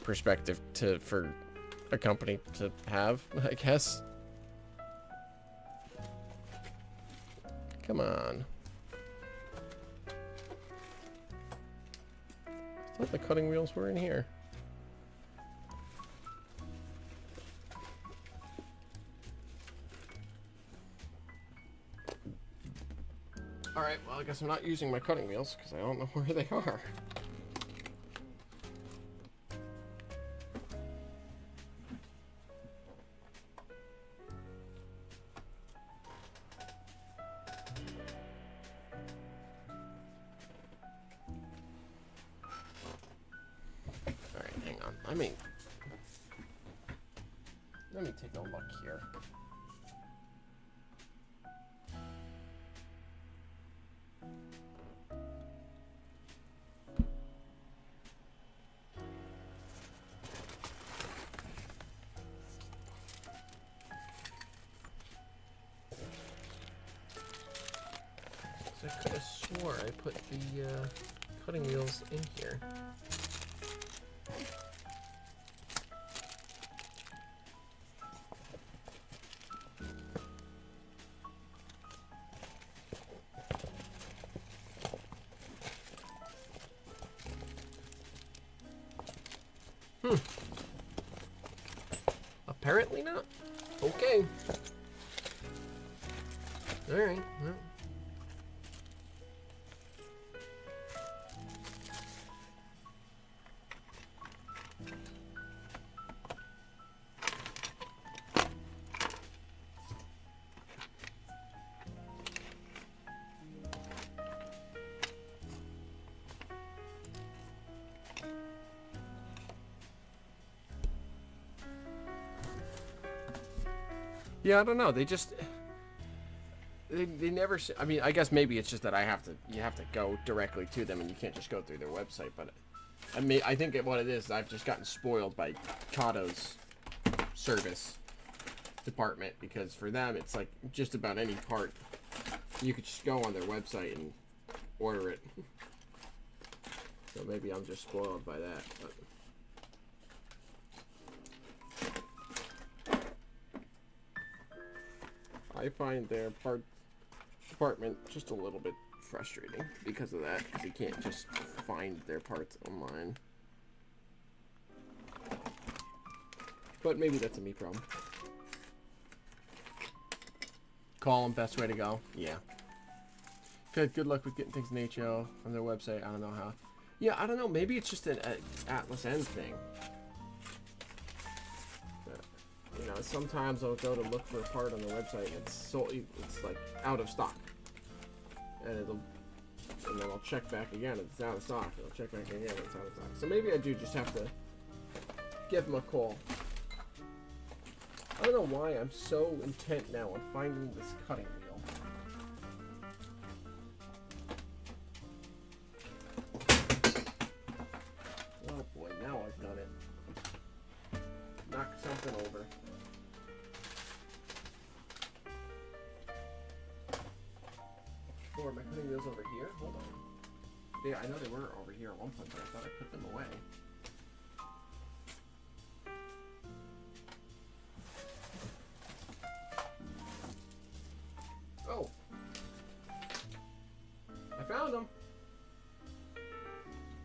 perspective for a company to have, I guess. Come on. I thought the cutting wheels were in here. Alright, well, I guess I'm not using my cutting wheels because I don't know where they are. let me take a look here. So I could have swore I put the cutting wheels in here. Apparently not. Okay. Alright. Well. Yeah, I don't know. They just they never. I mean, I guess maybe it's just that you have to go directly to them, and you can't just go through their website. But I think what it is, I've just gotten spoiled by Kato's service department, because for them it's like just about any part you could just go on their website and order it. So maybe I'm just spoiled by that. But. I find their parts department just a little bit frustrating because of that, because you can't just find their parts online. But maybe that's a me problem. Call them, best way to go. Yeah. Good luck with getting things in HO from their website. I don't know how. Yeah, I don't know. Maybe it's just an Atlas End thing. You know, sometimes I'll go to look for a part on the website and it's like out of stock, and then I'll check back again, it's out of stock, and I'll check back again, it's out of stock. So maybe I do just have to give them a call. I don't know why I'm so intent now on finding this cutting wheel. Oh boy, now I've done it. Knocked something over. Or my cutting wheels over here? Hold on. Yeah, I know they were over here at one point, but I thought I put them away. Oh! I found them!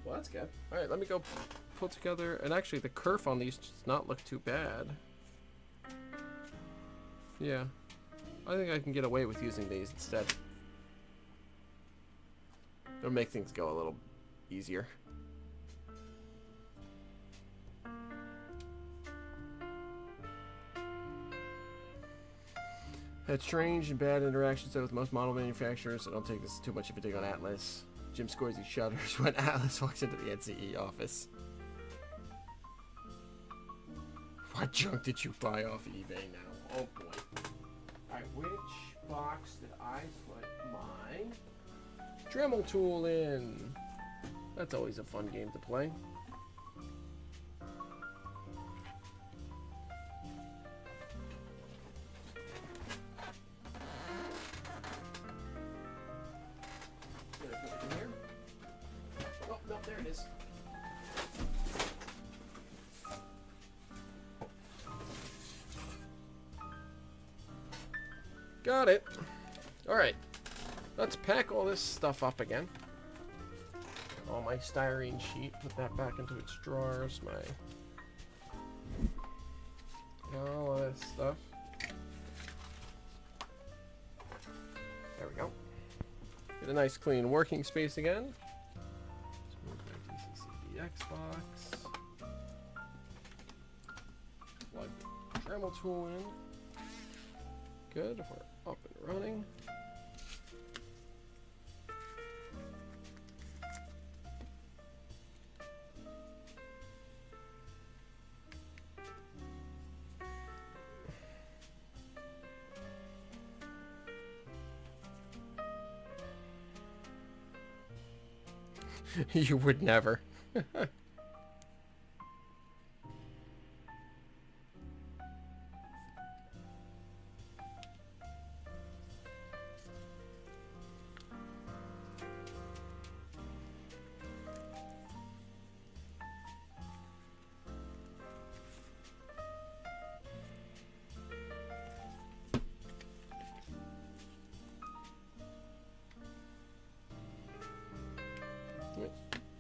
Well, that's good. Alright, let me go pull together. And actually, the kerf on these does not look too bad. Yeah. I think I can get away with using these instead. It'll make things go a little easier. Had strange and bad interactions with most model manufacturers. I don't take this too much of a dig on Atlas. Jim Scorsese shudders when Atlas walks into the NCE office. What junk did you buy off eBay now? Oh boy. Alright, which box did I put my Dremel tool in? That's always a fun game to play. Oh, no, there it is. Got it. All right. Let's pack all this stuff up again. All my styrene sheet, put that back into its drawers. All of this stuff. There we go. Get a nice clean working space again. Let's move my DCCBX box. Plug the Dremel tool in. Good, we're up and running. You would never.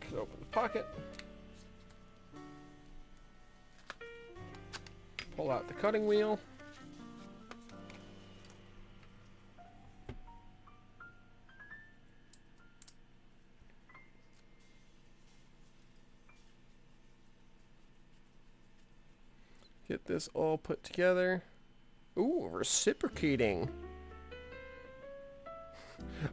Cut open the pocket. Pull out the cutting wheel. Get this all put together. Ooh, reciprocating.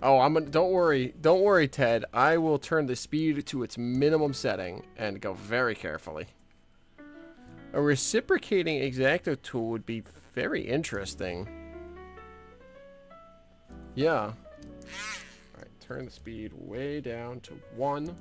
Oh, don't worry, Ted. I will turn the speed to its minimum setting and go very carefully. A reciprocating X-Acto tool would be very interesting. Yeah. Alright, turn the speed way down to 1.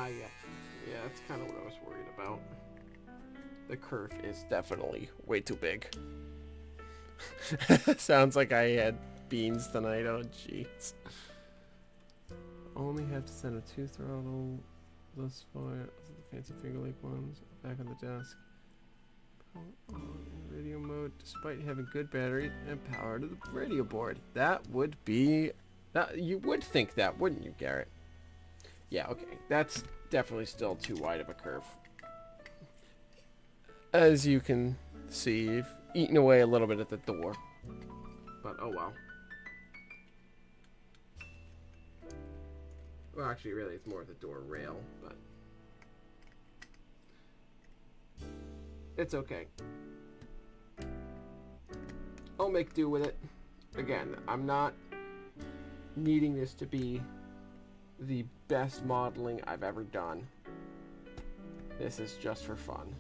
Yeah. Yeah, that's kind of what I was worried about. The curve is definitely way too big. Sounds like I had beans tonight. Oh, jeez. Only have to send a 2 throttle thus far. The fancy finger lake ones back on the desk. Radio mode, despite having good battery and power to the radio board. That would be... you would think that, wouldn't you, Garrett? Yeah, okay. That's definitely still too wide of a curve. As you can see, you've eaten away a little bit at the door. But, oh well. Well, actually, really, it's more the door rail, but... it's okay. I'll make do with it. Again, I'm not needing this to be the best modeling I've ever done. This is just for fun.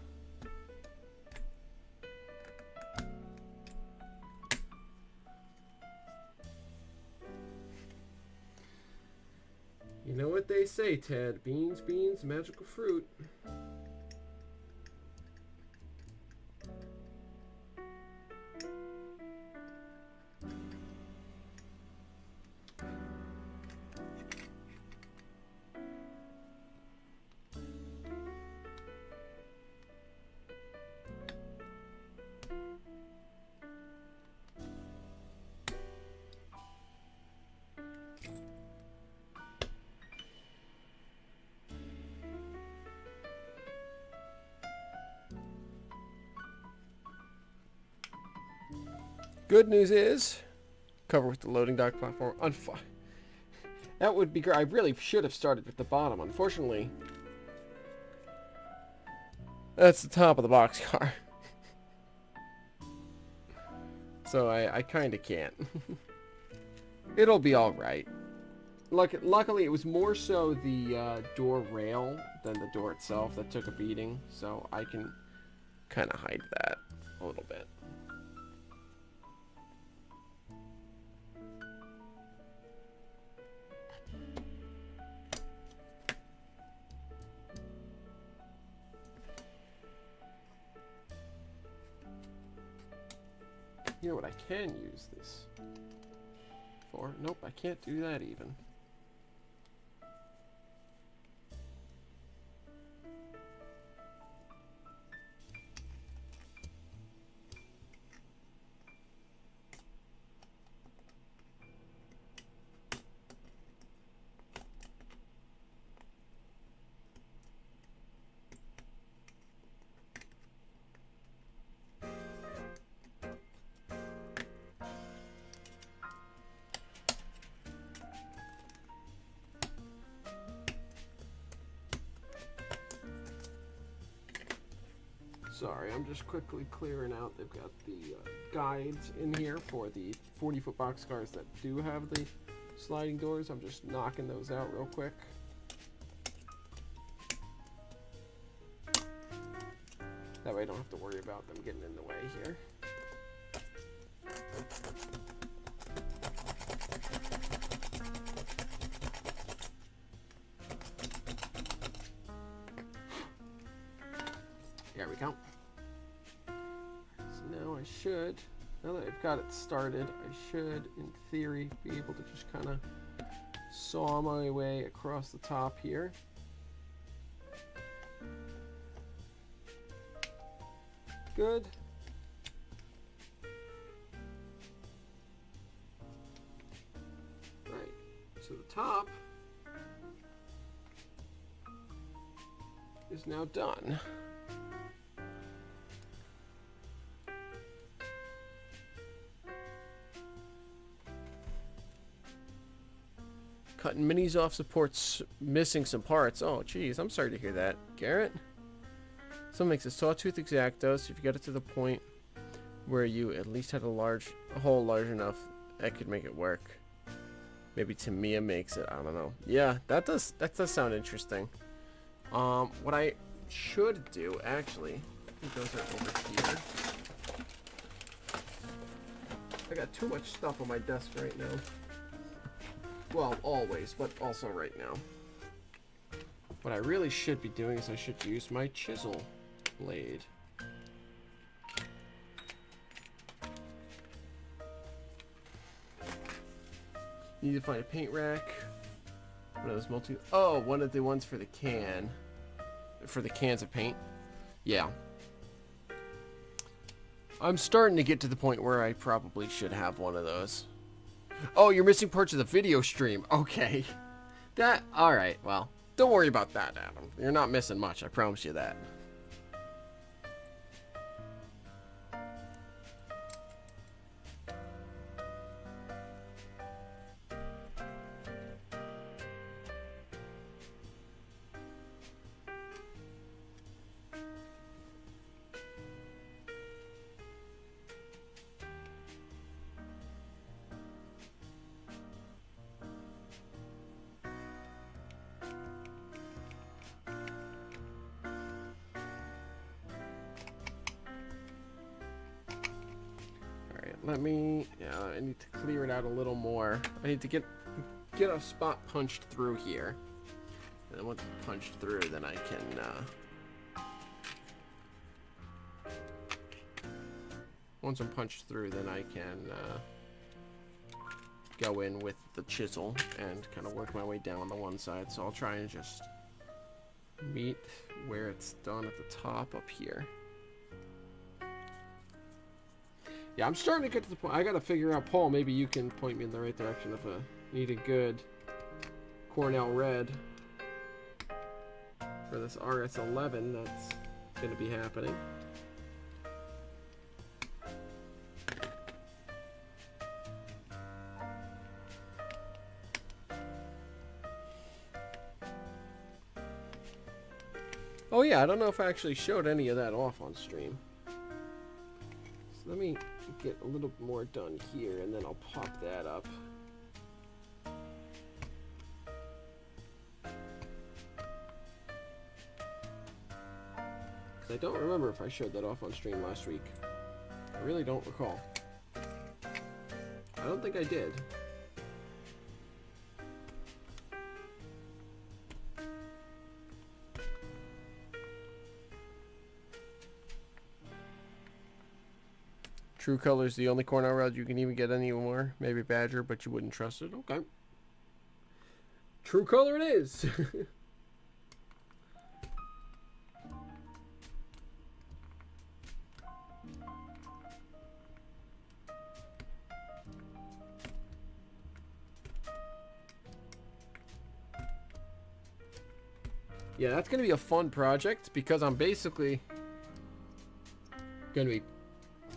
You know what they say, Ted. Beans, beans, magical fruit. Good news is, cover with the loading dock platform. That would be great. I really should have started with the bottom. Unfortunately, that's the top of the boxcar. So I kind of can't. It'll be all right. Luckily, it was more so the door rail than the door itself that took a beating. So I can kind of hide that a little bit. You know what I can use this for? Nope, I can't do that even. Sorry, I'm just quickly clearing out. They've got the guides in here for the 40-foot boxcars that do have the sliding doors. I'm just knocking those out real quick. That way I don't have to worry about them getting in the way here. There we go. So now I should, now that I've got it started, I should, in theory, be able to just kind of saw my way across the top here. Good. Right, so the top is now done. Cutting minis off supports missing some parts. Oh, geez, I'm sorry to hear that, Garrett. Some makes a sawtooth X-Acto, so if you get it to the point where you at least had a hole large enough, that could make it work. Maybe Tamiya makes it. I don't know. Yeah, that does sound interesting. What I should do, actually, I think those are over here. I got too much stuff on my desk right now. Well, always, but also right now. What I really should be doing is I should use my chisel blade. Need to find a paint rack. One of those one of the ones for the can. For the cans of paint. Yeah. I'm starting to get to the point where I probably should have one of those. Oh, you're missing parts of the video stream. Okay. Alright, well. Don't worry about that, Adam. You're not missing much, I promise you that. I need to clear it out a little more. I need to get a spot punched through here. And then once it's punched through, then I can, once I'm punched through, then I can, go in with the chisel and kind of work my way down on the one side. So I'll try and just meet where it's done at the top up here. Yeah, I'm starting to get to the point. I gotta figure out, Paul, maybe you can point me in the right direction if I need a good Cornell red for this RS11 that's gonna be happening. Oh yeah, I don't know if I actually showed any of that off on stream. So let me get a little more done here, and then I'll pop that up. Because I don't remember if I showed that off on stream last week. I really don't recall. I don't think I did. True Color's the only Cornell red you can even get anymore. Maybe Badger, but you wouldn't trust it. Okay. True Color it is. Yeah, that's going to be a fun project because I'm basically going to be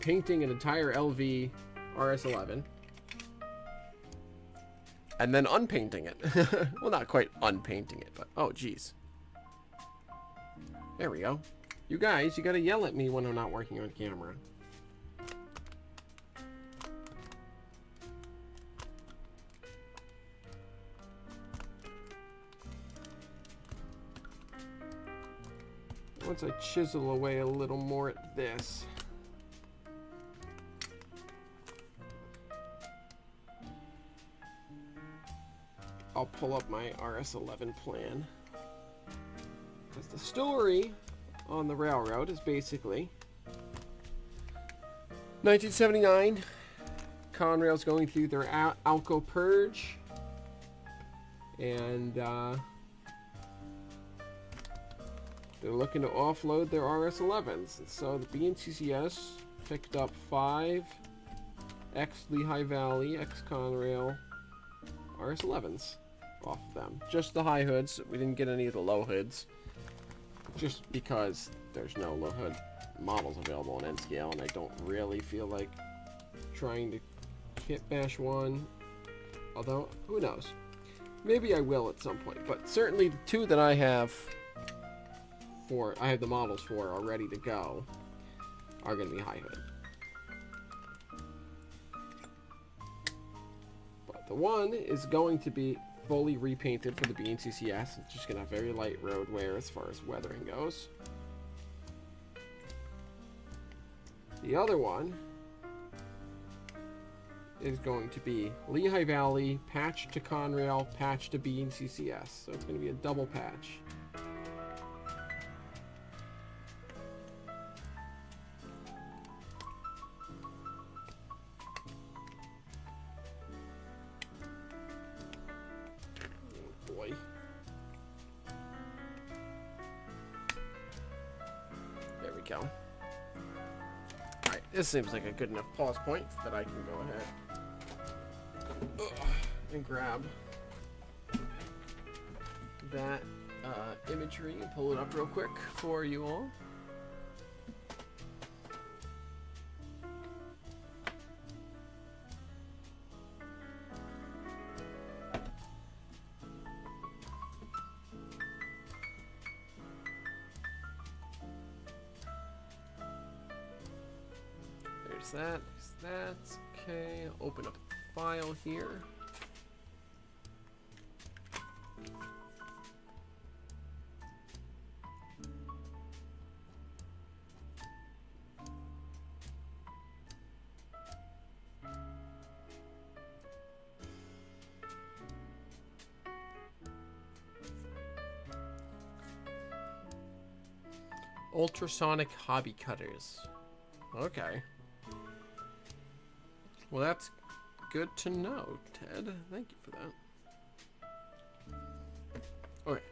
painting an entire LV RS11 and then unpainting it. Well, not quite unpainting it, but oh geez, there we go. You guys, you gotta yell at me when I'm not working on camera. Once I chisel away a little more at this, I'll pull up my RS-11 plan. Because the story on the railroad is basically 1979, Conrail's going through their Alco purge, and they're looking to offload their RS-11s. So the BNCCS picked up 5 ex-Lehigh Valley, ex-Conrail RS-11s off of them. Just the high hoods. We didn't get any of the low hoods, just because there's no low hood models available in N-Scale, and I don't really feel like trying to kit bash one. Although, who knows? Maybe I will at some point. But certainly the 2 that I have the models for are ready to go, are going to be high hood. But the one is going to be fully repainted for the BNCCS. It's just going to have very light road wear as far as weathering goes. The other one is going to be Lehigh Valley, patch to Conrail, patch to BNCCS. So it's going to be a double patch. Go. Alright, this seems like a good enough pause point that I can go ahead and grab that imagery and pull it up real quick for you all. That's okay. I'll open up a file here. Ultrasonic hobby cutters. Okay. Well, that's good to know, Ted. Thank you for that. Okay.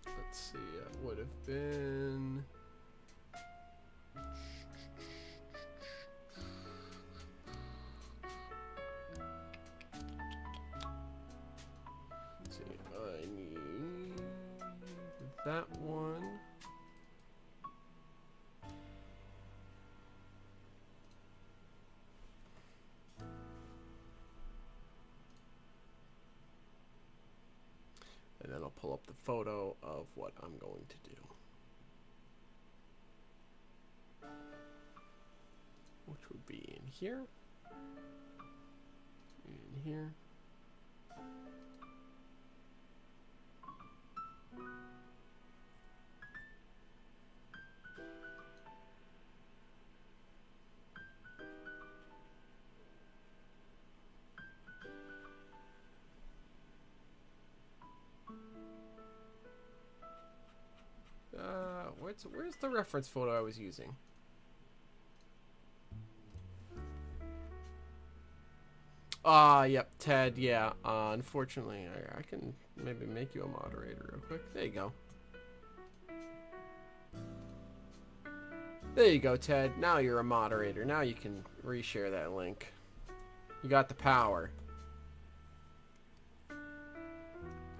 Let's see. It would have been... Let's see. I need that one. And then I'll pull up the photo of what I'm going to do. Which would be in here. In here. Where's the reference photo I was using? Yep, Ted, yeah. Unfortunately, I can maybe make you a moderator real quick. There you go. There you go, Ted. Now you're a moderator. Now you can reshare that link. You got the power.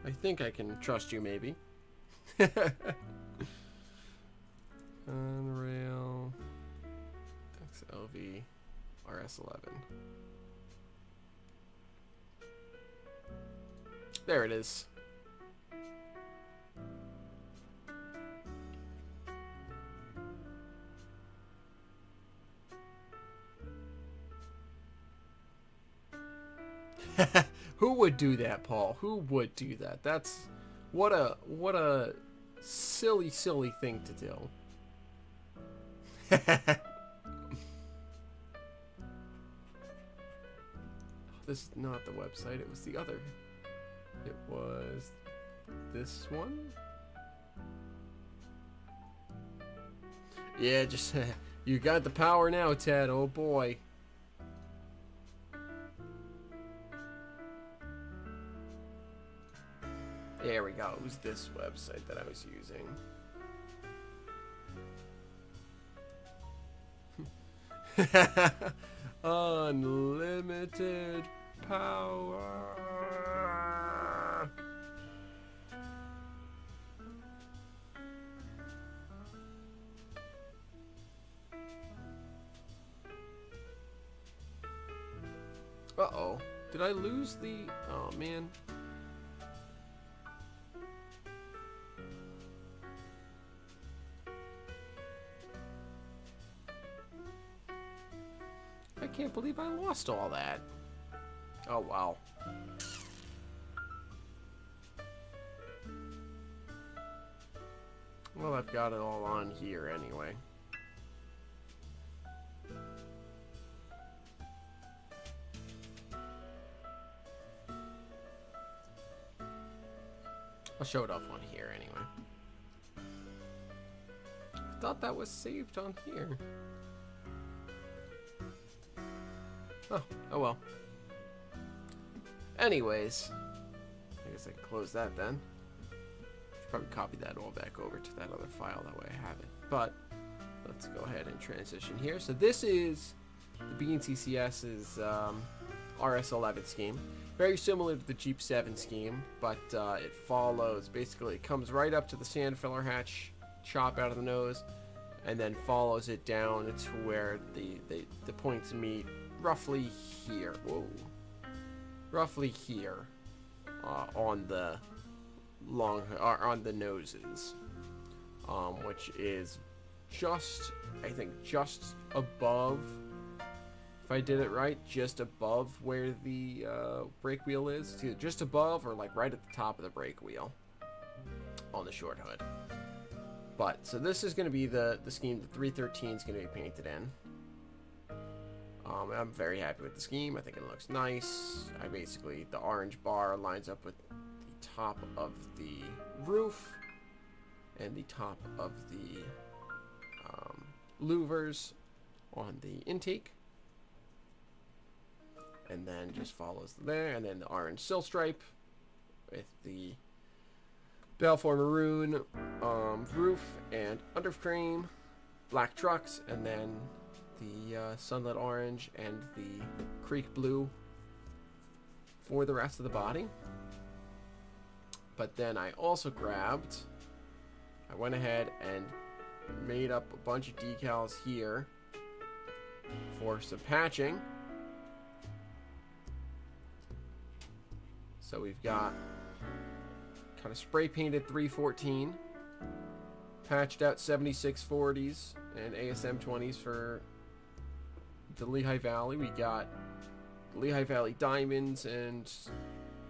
I think I can trust you, maybe. Conrail XLV RS-11. There it is. Who would do that, Paul? Who would do that? That's what a silly thing to do. This is not the website. It was the other. It was this one. Yeah, just you got the power now, Ted. Oh boy. There we go. It was this website that I was using. Unlimited power. Uh-oh. Did I lose the... Oh, man. I can't believe I lost all that. Oh, wow. Well, I've got it all on here anyway. I'll show it off on here anyway. I thought that was saved on here. Oh well. Anyways, I guess I can close that then. Should probably copy that all back over to that other file, that way I have it. But let's go ahead and transition here. So this is the BNCCS's RS11 scheme. Very similar to the Jeep 7 scheme, but it follows, basically it comes right up to the sand filler hatch, chop out of the nose, and then follows it down to where the points meet roughly here. Whoa. Roughly here on the on the noses, which is just, I think, just above, if I did it right, just above where the brake wheel is. It's either just above or like right at the top of the brake wheel on the short hood. But so this is going to be the scheme the 313 is going to be painted in. I'm very happy with the scheme. I think it looks nice. The orange bar lines up with the top of the roof and the top of the louvers on the intake. And then just follows there. And then the orange sill stripe with the Balfour maroon roof and underframe, black trucks, and then the sunlit orange and the creek blue for the rest of the body. But then I also I went ahead and made up a bunch of decals here for some patching. So we've got kind of spray painted 314, patched out 7640s and ASM 20s for the Lehigh Valley. We got Lehigh Valley diamonds and,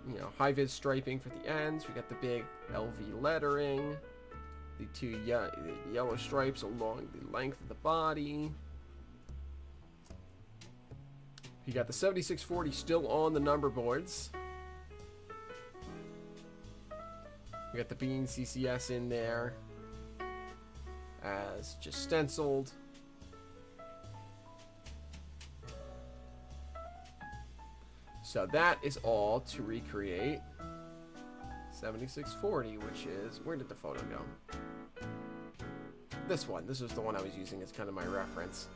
you know, high vis striping for the ends. We got the big LV lettering, the two yellow stripes along the length of the body. You got the 7640 still on the number boards. We got the BNCCS in there as just stenciled. So that is all to recreate 7640, which is, where did the photo go? This one. This was the one I was using as kind of my reference.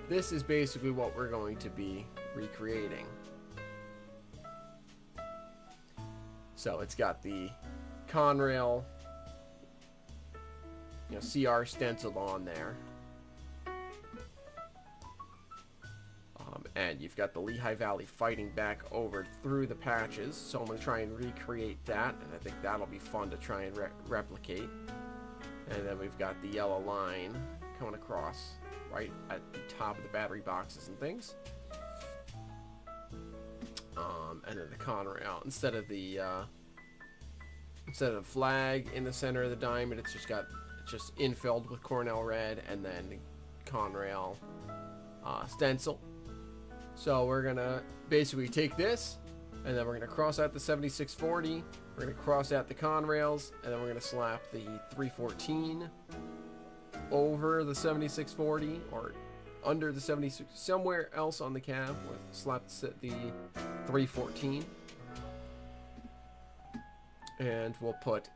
This is basically what we're going to be recreating. So it's got the Conrail, you know, CR stenciled on there. And you've got the Lehigh Valley fighting back over through the patches. So I'm going to try and recreate that, and I think that'll be fun to try and replicate. And then we've got the yellow line coming across right at the top of the battery boxes and things. And then the Conrail, instead of the flag in the center of the diamond, it's just infilled with Cornell red, and then the Conrail stencil. So we're gonna basically take this, and then we're gonna cross out the 7640. We're gonna cross out the Conrails, and then we're gonna slap the 314 over the 7640, or under the 76, somewhere else on the cab. We'll slap the 314, and we'll put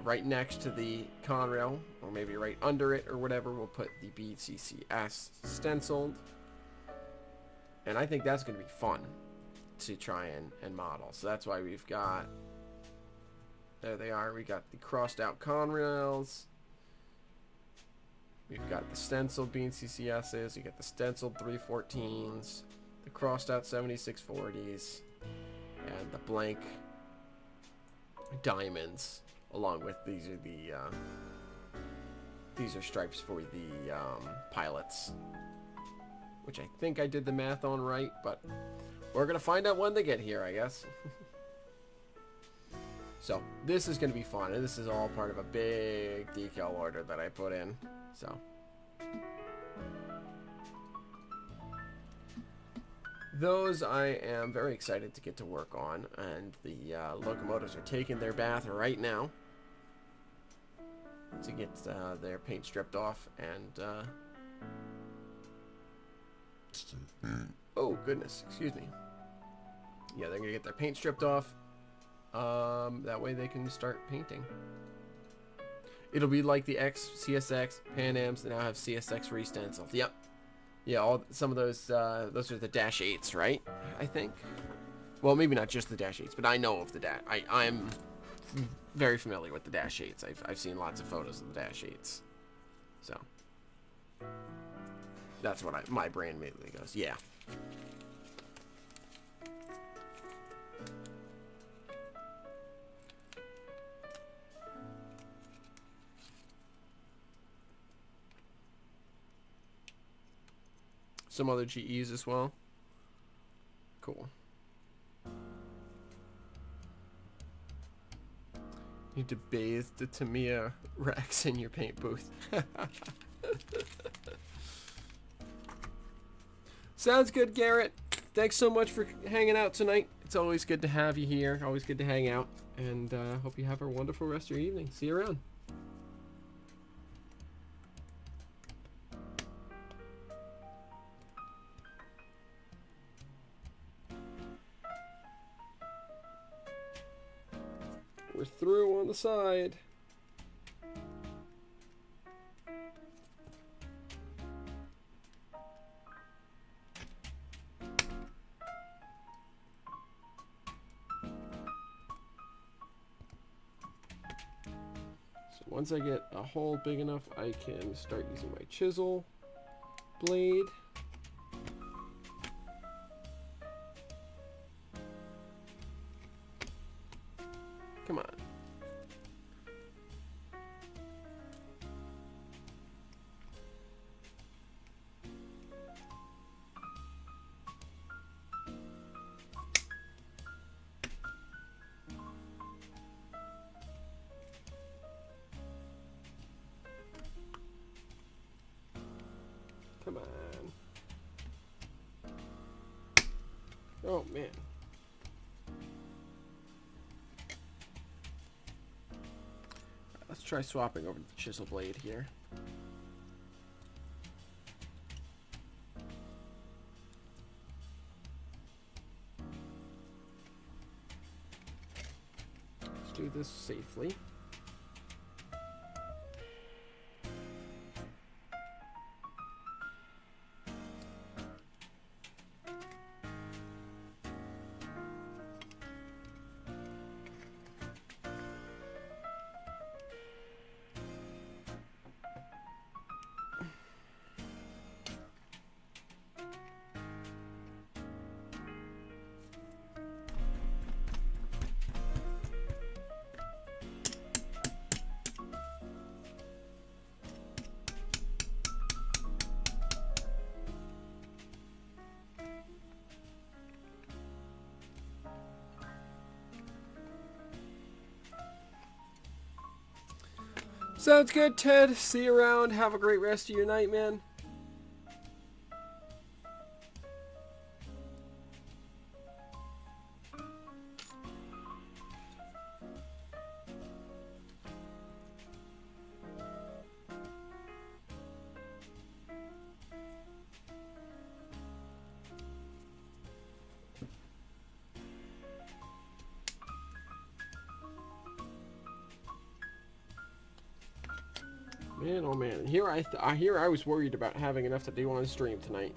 right next to the Conrail, or maybe right under it or whatever, we'll put the BCCS stenciled. And I think that's going to be fun to try and model. So that's why we've got, there they are, we got the crossed out Conrails. We've got the stenciled BCCSs, we got the stenciled 314s, the crossed out 7640s, and the blank diamonds, along with these are stripes for the pilots, which I think I did the math on right, but we're gonna find out when they get here, I guess. So this is gonna be fun, and this is all part of a big decal order that I put in. So those I am very excited to get to work on, and the locomotives are taking their bath right now to get their paint stripped off, and oh goodness, excuse me. Yeah, they're gonna get their paint stripped off. That way they can start painting. It'll be like the CSX Pan Ams that now have CSX re-stenciled. Yep. Yeah, some of those are the Dash 8s, right? I think. Well, maybe not just the Dash 8s, but I know of the Dash. I'm very familiar with the Dash 8s. I've seen lots of photos of the Dash 8s. So that's what my brain immediately goes. Yeah. Some other GEs as well. Cool. Need to bathe the Tamiya Rex in your paint booth. Sounds good, Garrett. Thanks so much for hanging out tonight. It's always good to have you here. Always good to hang out. And hope you have a wonderful rest of your evening. See you around. We're through on the side. So once I get a hole big enough, I can start using my chisel blade. Come on. Come on. Oh, man. Let's try swapping over to the chisel blade here. Let's do this safely. Sounds good, Ted. See you around. Have a great rest of your night, man. Man, oh man. Here I was worried about having enough to do on stream tonight.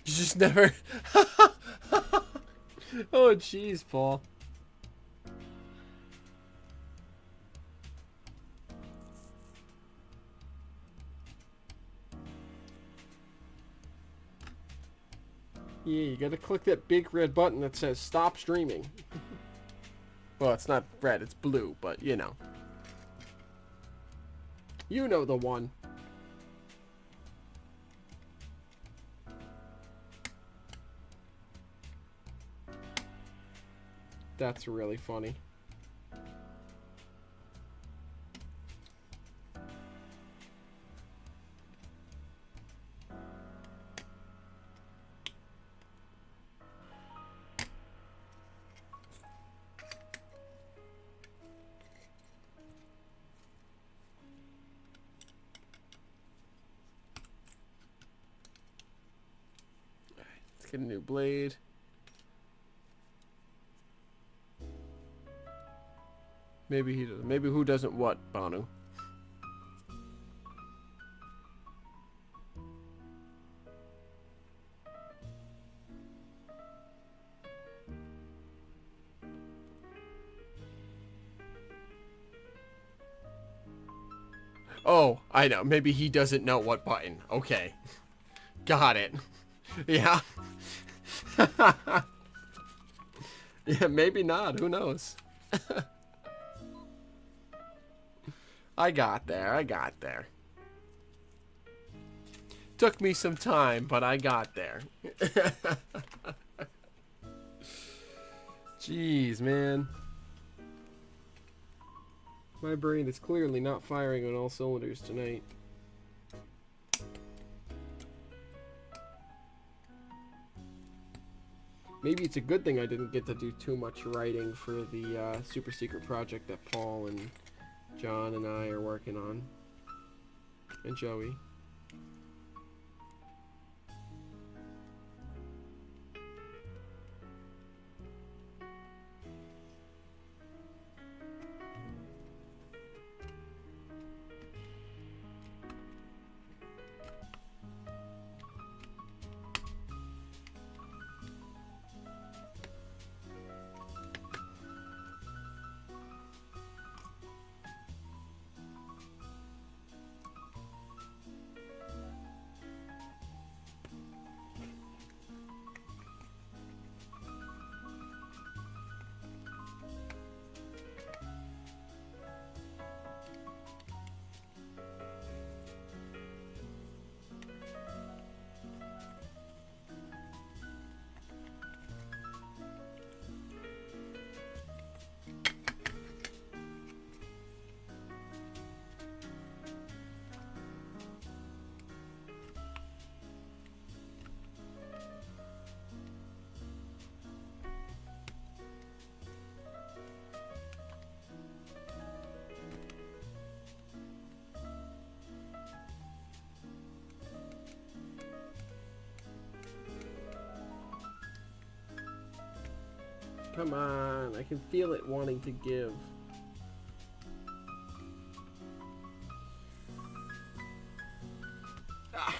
You just never... Oh, jeez, Paul. Yeah, you gotta click that big red button that says stop streaming. Well, it's not red, it's blue, but you know. You know the one. That's really funny. Let's get a new blade. Maybe he does. Maybe who doesn't what, Banu? Oh, I know. Maybe he doesn't know what button. Okay. Got it. Yeah. Yeah, maybe not. Who knows? I got there. I got there. Took me some time, but I got there. Jeez, man. My brain is clearly not firing on all cylinders tonight. Maybe it's a good thing I didn't get to do too much writing for the super secret project that Paul and John and I are working on. And Joey. Come on, I can feel it wanting to give. Ah.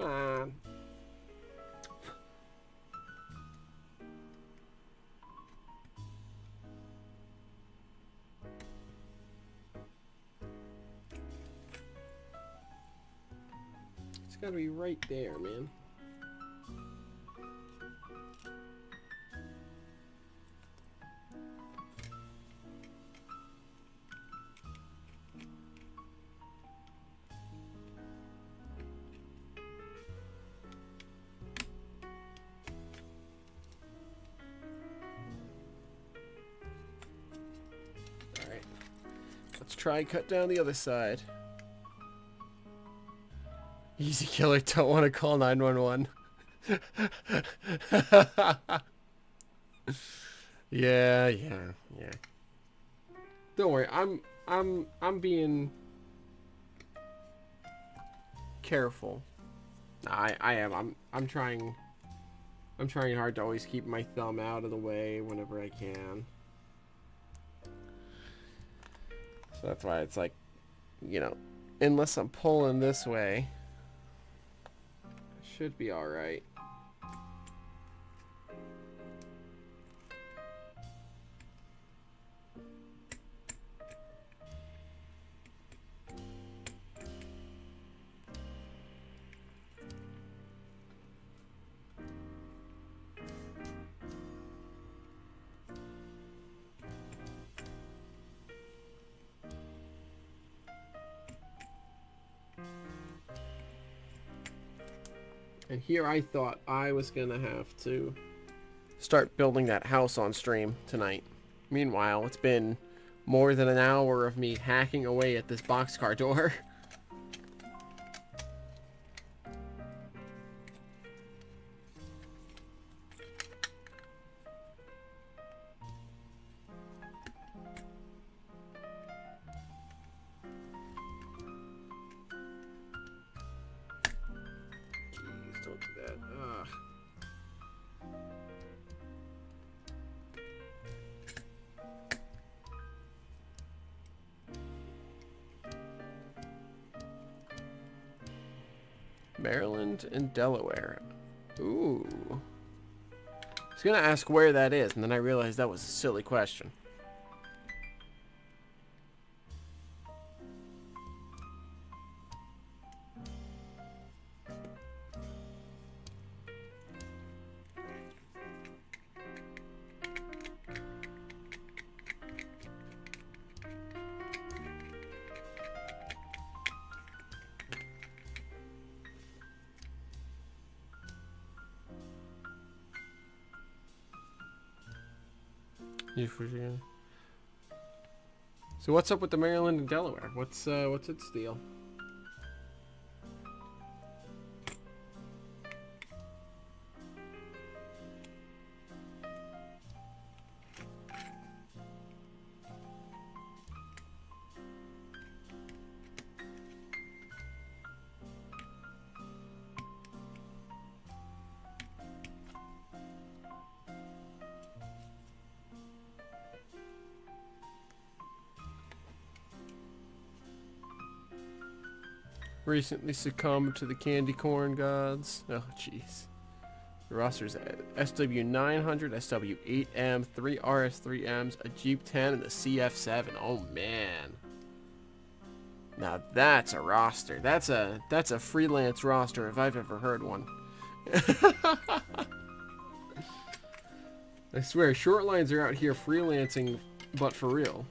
Come on. It's gotta be right there, man. Alright. Let's try and cut down the other side. Easy killer, don't want to call 911. Yeah. Don't worry, I'm being careful. I am. I'm trying hard to always keep my thumb out of the way whenever I can. So that's why it's like, you know, unless I'm pulling this way, should be all right. And here I thought I was gonna have to start building that house on stream tonight. Meanwhile, it's been more than an hour of me hacking away at this boxcar door. Jeez, don't do that. Ugh. Maryland and Delaware. Ooh. I was gonna ask where that is, and then I realized that was a silly question. So what's up with the Maryland and Delaware? What's its deal? Recently succumbed to the candy corn gods. Oh, jeez. The roster's SW900, SW8M, 3 RS3Ms, a Jeep 10, and the CF7. Oh, man. Now that's a roster. That's a freelance roster if I've ever heard one. I swear, short lines are out here freelancing, but for real.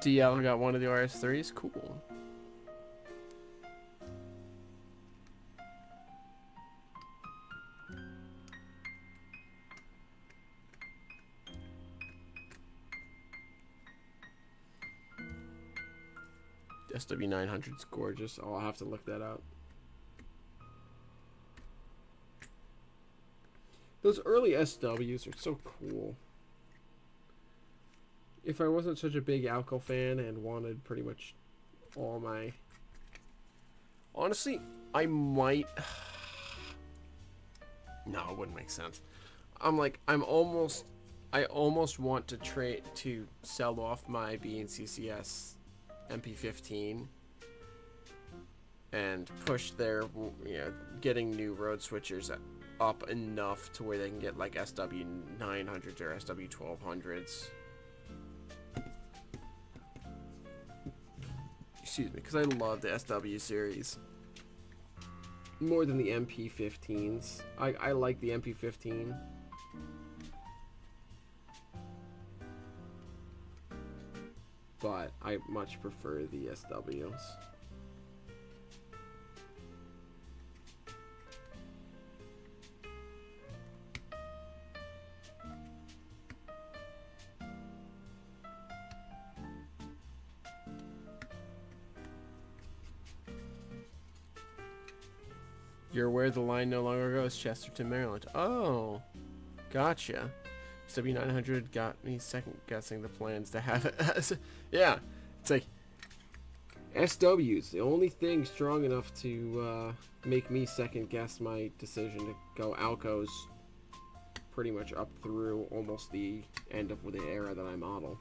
DL got one of the RS3s. Cool. SW900's gorgeous. I'll have to look that up. Those early SWs are so cool. If I wasn't such a big Alco fan and wanted pretty much all my... Honestly, I might... No, it wouldn't make sense. I'm like, I almost want to sell off my B&CCS MP15 and push their, getting new road switchers up enough to where they can get like SW900s or SW1200s. Excuse me, because I love the SW series more than the MP15s. I like the MP15. But I much prefer the SWs. You're aware the line no longer goes Chesterton, Maryland. Oh, gotcha. SW900 got me second guessing the plans to have it as yeah, it's like SW's the only thing strong enough to make me second guess my decision to go Alcos pretty much up through almost the end of the era that I model.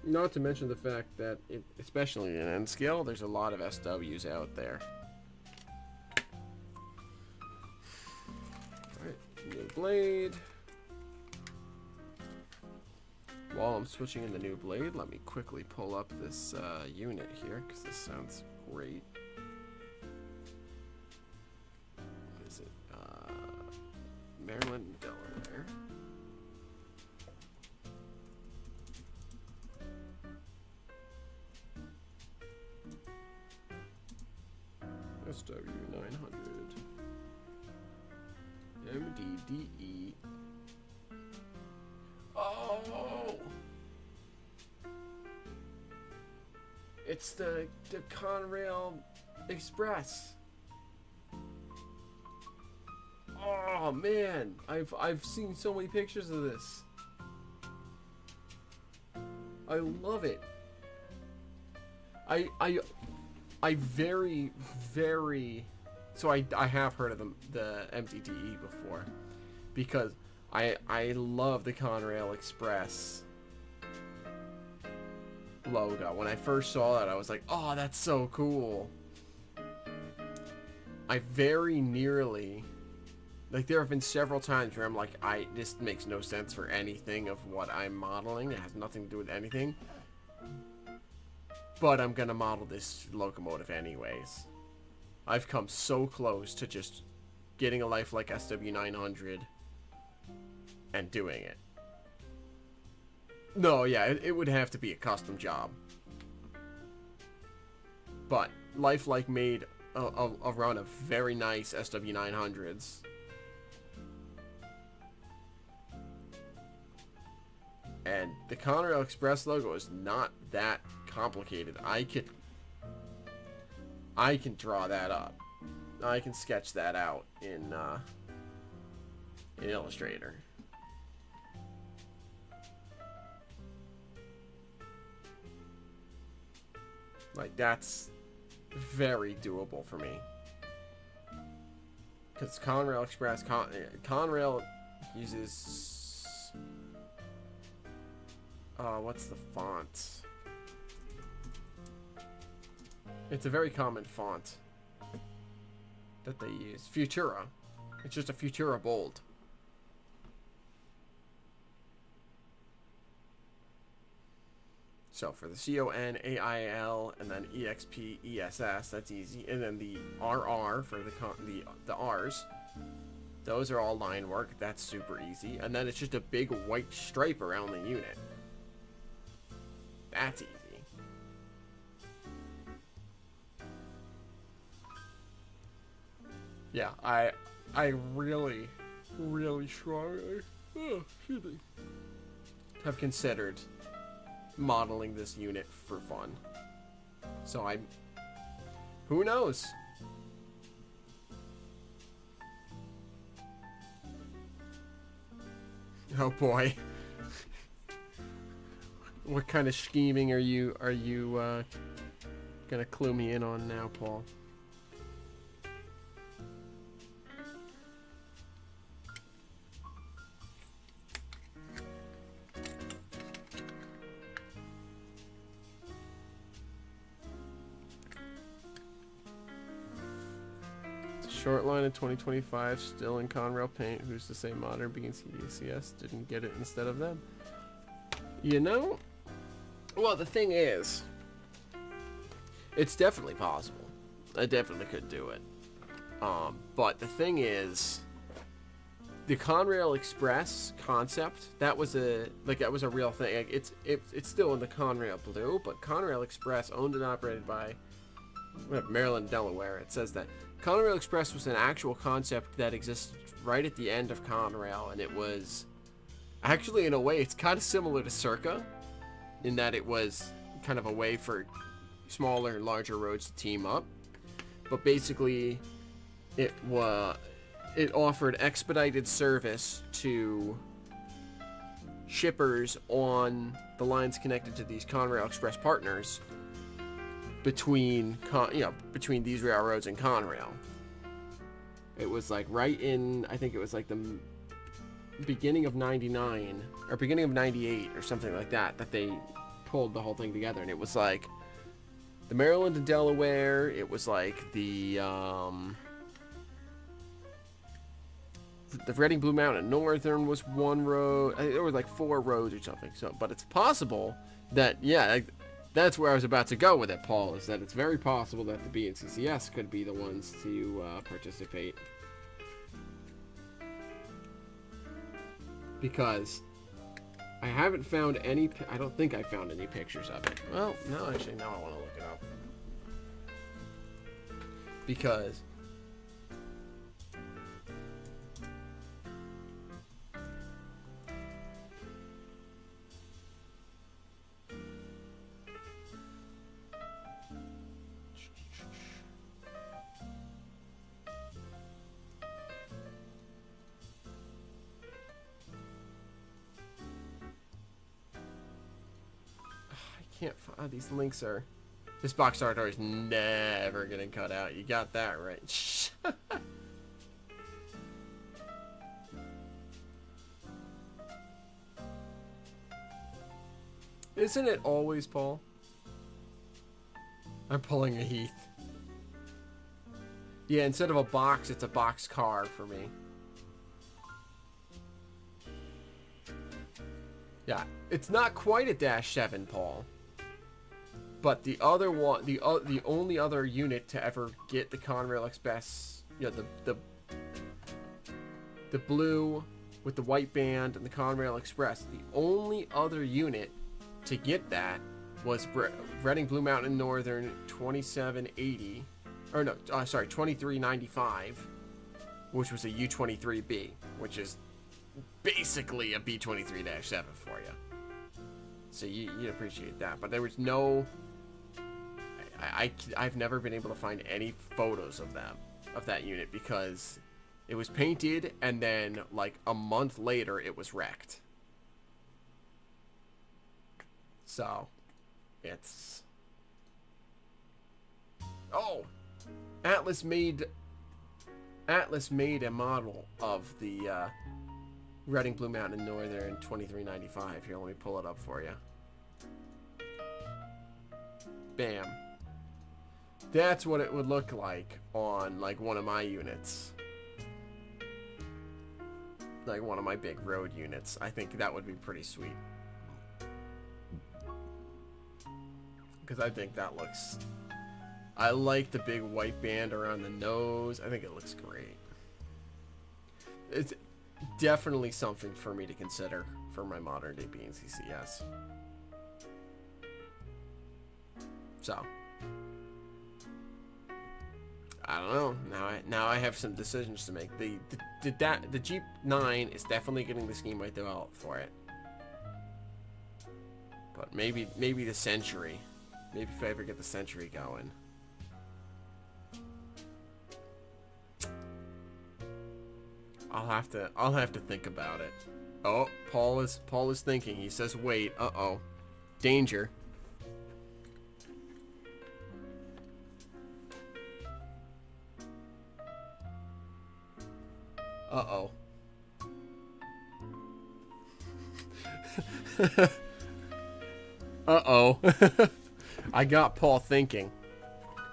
Not to mention the fact that, especially in N scale, there's a lot of SWs out there. Alright, new blade. While I'm switching in the new blade, let me quickly pull up this unit here, because this sounds great. What is it? Maryland, Delaware. SW900 MDDE. Oh, it's the Conrail Express. Oh man, I've seen so many pictures of this. I love it. I very, so I have heard of the MDDE before, because I love the Conrail Express logo. When I first saw that, I was like, oh, that's so cool. I very nearly, like, there have been several times where I'm like, this makes no sense for anything of what I'm modeling. It has nothing to do with anything. But I'm gonna model this locomotive anyways. I've come so close to just getting a life like SW900 and doing it. No, yeah, it would have to be a custom job. But Lifelike made a run of very nice SW900s. And the Conrail Express logo is not that complicated. I can draw that up. I can sketch that out in Illustrator. Like, that's very doable for me. Because Conrail Express, Conrail uses... what's the font? It's a very common font that they use. Futura. It's just a Futura bold. So for the CONAIL and then EXP ESS, that's easy. And then the RR for the R's, those are all line work. That's super easy. And then it's just a big white stripe around the unit. That's easy. Yeah, I really, really strongly, excuse me, have considered modeling this unit for fun. So who knows? Oh boy. What kind of scheming are you gonna clue me in on now, Paul? Short line in 2025, still in Conrail paint. Who's to say modern BNCCS didn't get it instead of them? You know? Well, the thing is, it's definitely possible. I definitely could do it. But the thing is, the Conrail Express concept, that was a real thing. Like, it's still in the Conrail Blue, but Conrail Express, owned and operated by Maryland, Delaware. It says that Conrail Express was an actual concept that existed right at the end of Conrail, and it was actually, in a way, it's kind of similar to Circa, in that it was kind of a way for smaller and larger roads to team up. But basically, it offered expedited service to shippers on the lines connected to these Conrail Express partners between these railroads and Conrail. It was like right in, I think it was like the beginning of 99 or beginning of 98 or something like that they pulled the whole thing together. And it was like the Maryland and Delaware, it was like the Reading Blue Mountain Northern was one road. I think there were like 4 roads or something. So, but it's possible that, that's where I was about to go with it, Paul, is that it's very possible that the BNCCS could be the ones to participate. Because I haven't found any, I don't think I found any pictures of it. Well, no, actually, now I want to look it up. Because can't find these links are. This Boxcar door is never gonna cut out. You got that right. Isn't it always, Paul? I'm pulling a Heath. Yeah, instead of a box, it's a Boxcar for me. Yeah, it's not quite a -7, Paul. But the other one, the only other unit to ever get the Conrail Express, the blue with the white band and the Conrail Express, the only other unit to get that was Reading Blue Mountain Northern 2780, or no, sorry, 2395, which was a U23B, which is basically a B23-7 for you. So you'd appreciate that. But there was no... I've never been able to find any photos of that unit, because it was painted and then like a month later it was wrecked. So it's Atlas made a model of the Reading Blue Mountain Northern 2395. Here, let me pull it up for you. Bam. That's what it would look like on like one of my units. Like one of my big road units. I think that would be pretty sweet. Because I think that looks... I like the big white band around the nose. I think it looks great. It's definitely something for me to consider for my modern day BNCCS. So... I don't know. Now I have some decisions to make. The Jeep 9 is definitely getting the scheme I developed for it. But maybe the Century. Maybe if I ever get the Century going. I'll have to think about it. Oh, Paul is thinking. He says, "Wait, uh-oh." Danger. Uh-oh. Uh-oh. I got Paul thinking.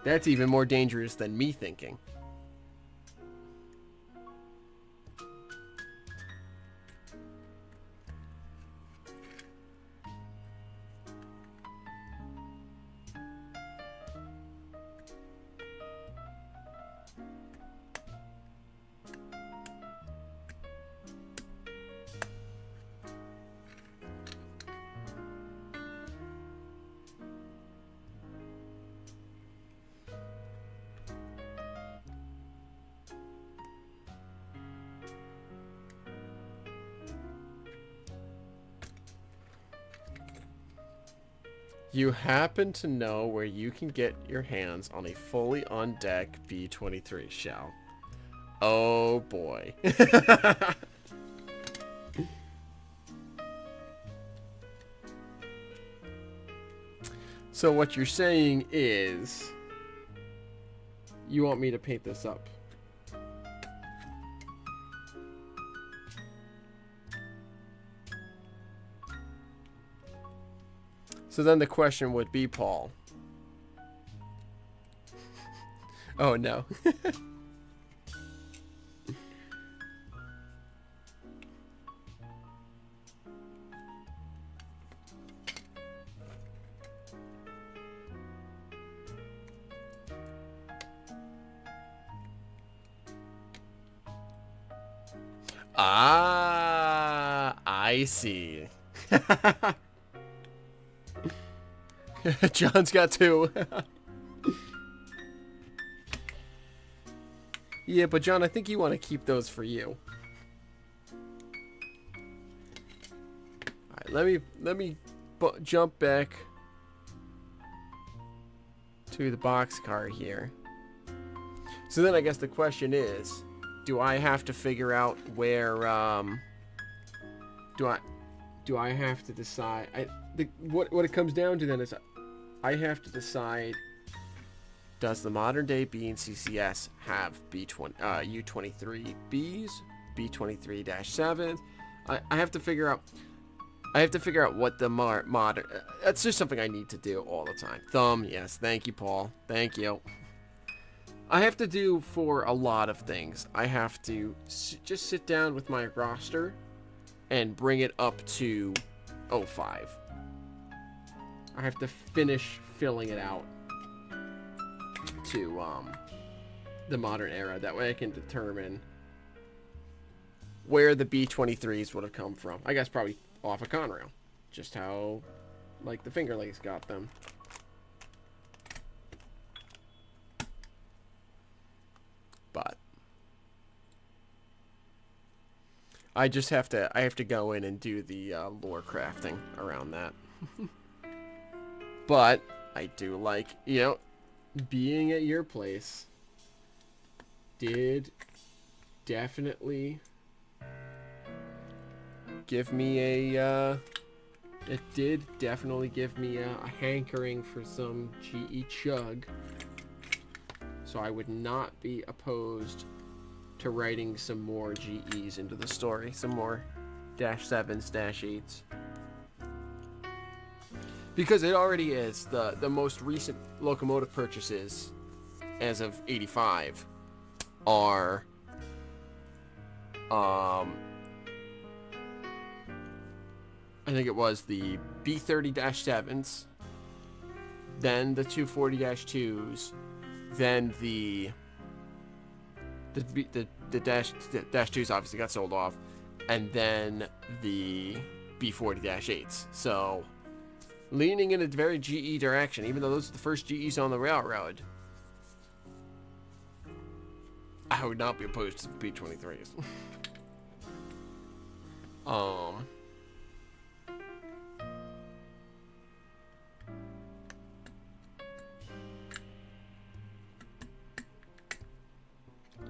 That's even more dangerous than me thinking. You happen to know where you can get your hands on a fully on-deck B-23 shell. Oh boy. So what you're saying is you want me to paint this up. So then the question would be, Paul. Oh no. Ah, I see. John's got two. Yeah, but John, I think you want to keep those for you. All right, let me jump back to the boxcar here. So then I guess the question is, do I have to figure out where do I have to decide? What it comes down to then is I have to decide, does the modern day B and CCS have U-23Bs, B-23-7s? I have to figure out what the modern that's just something I need to do all the time. Yes, thank you, Paul. Thank you. I have to do for a lot of things. I have to just sit down with my roster and bring it up to 05. I have to finish filling it out to the modern era. That way I can determine where the B-23s would have come from. I guess probably off a Conrail. Just how, like, the Finger Lakes got them. But I just have to go in and do the lore crafting around that. But I do like, being at your place did definitely give me a hankering for some GE chug. So I would not be opposed to writing some more GEs into the story, some more -7s, -8s. Because it already is. The most recent locomotive purchases as of 85 are I think it was the B30-7s, then the 240-2s, then the -2s obviously got sold off, and then the B40-8s. So leaning in a very GE direction, even though those are the first GEs on the railroad, I would not be opposed to the B-23s.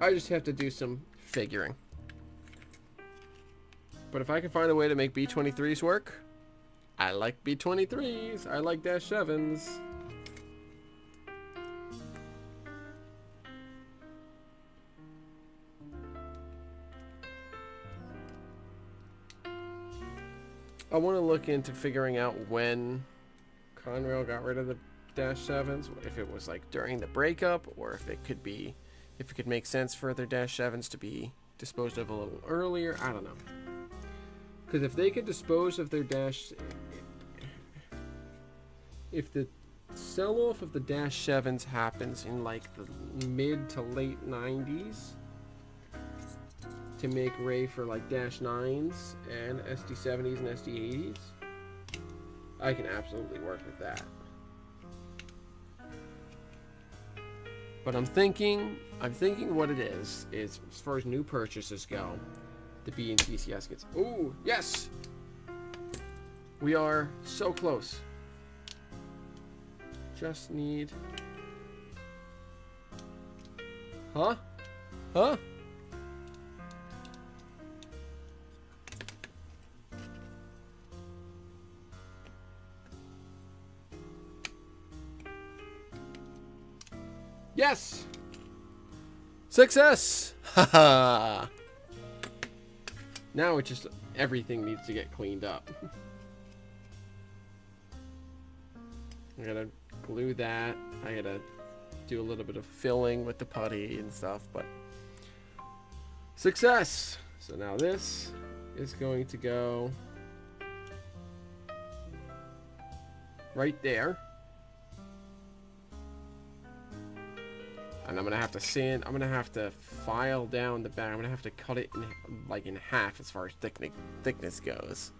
I just have to do some figuring. But if I can find a way to make B-23s work, I like B23s. I like Dash 7s. I want to look into figuring out when Conrail got rid of the Dash 7s. If it was like during the breakup, or if it could be, if it could make sense for their Dash 7s to be disposed of a little earlier. I don't know. Because if they could dispose of their Dash... If the sell-off of the Dash 7s happens in like the mid to late 90s, to make way for like Dash 9s and SD70s and SD80s, I can absolutely work with that. But I'm thinking what it is as far as new purchases go, the B and TCS gets. Ooh, yes! We are so close. Just need... Huh? Huh? Yes! Success! Haha! Now it just, everything needs to get cleaned up. I gotta glue that. I gotta do a little bit of filling with the putty and stuff, but success! So now this is going to go right there. And I'm gonna have to sand. I'm gonna have to file down the back. I'm gonna have to cut it in, like in half as far as thickness goes.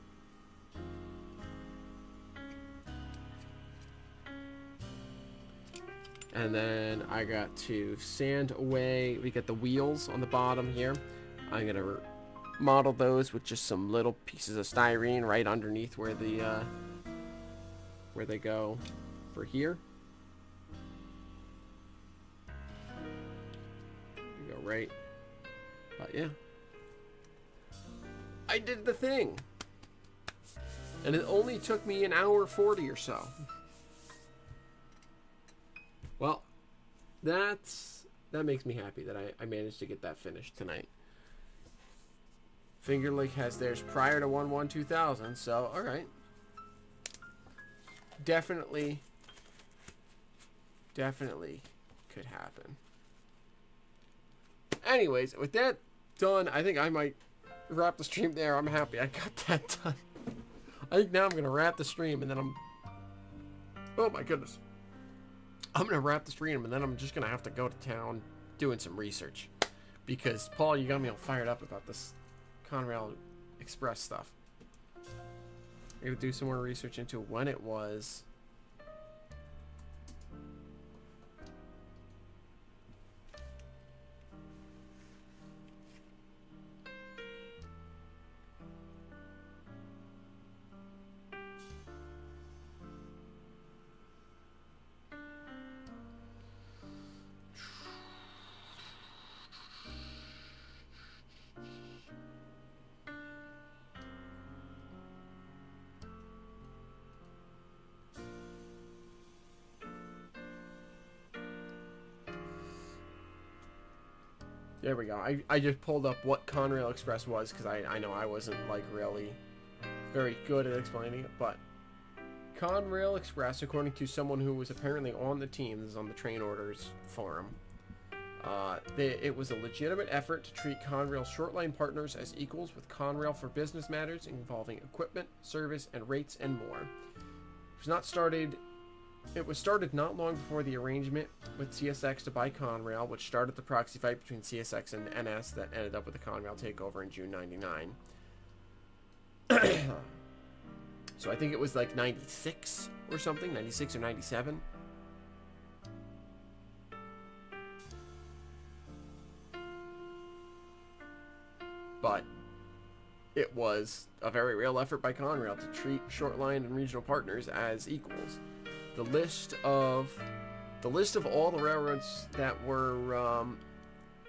And then I got to sand away. We got the wheels on the bottom here. I'm gonna model those with just some little pieces of styrene right underneath where the where they go for here. Right, but yeah, I did the thing, and it only took me an hour 40 or so. Well, that makes me happy that I managed to get that finished tonight. Finger Lake has theirs prior to 1/1/2000, so all right, definitely could happen. Anyways, with that done, I think I might wrap the stream there. I'm happy I got that done. I think now I'm going to wrap the stream and then oh my goodness. I'm going to wrap the stream and then I'm just going to have to go to town doing some research. Because, Paul, you got me all fired up about this Conrail Express stuff. I got to do some more research into when it was. There we go. I just pulled up what Conrail Express was because I know I wasn't like really very good at explaining it, but Conrail Express, according to someone who was apparently on the team, this is on the train orders forum, it was a legitimate effort to treat Conrail shortline partners as equals with Conrail for business matters involving equipment, service, and rates and more. It was started not long before the arrangement with CSX to buy Conrail, which started the proxy fight between CSX and NS that ended up with the Conrail takeover in June '99. So I think it was like 96 or something, 96 or 97. But it was a very real effort by Conrail to treat shortline and regional partners as equals. The list of all the railroads that were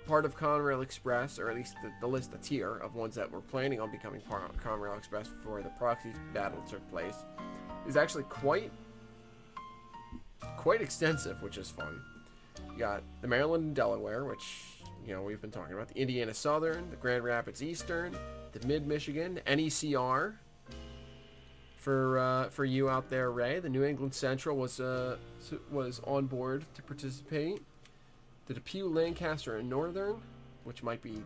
part of Conrail Express, or at least the list that's here of ones that were planning on becoming part of Conrail Express before the proxy battle took place, is actually quite extensive, which is fun. You got the Maryland and Delaware, which, you know, we've been talking about, the Indiana Southern, the Grand Rapids Eastern, the Mid-Michigan, NECR, for you out there, Ray. The New England Central was on board to participate. The Depew, Lancaster, and Northern, which might be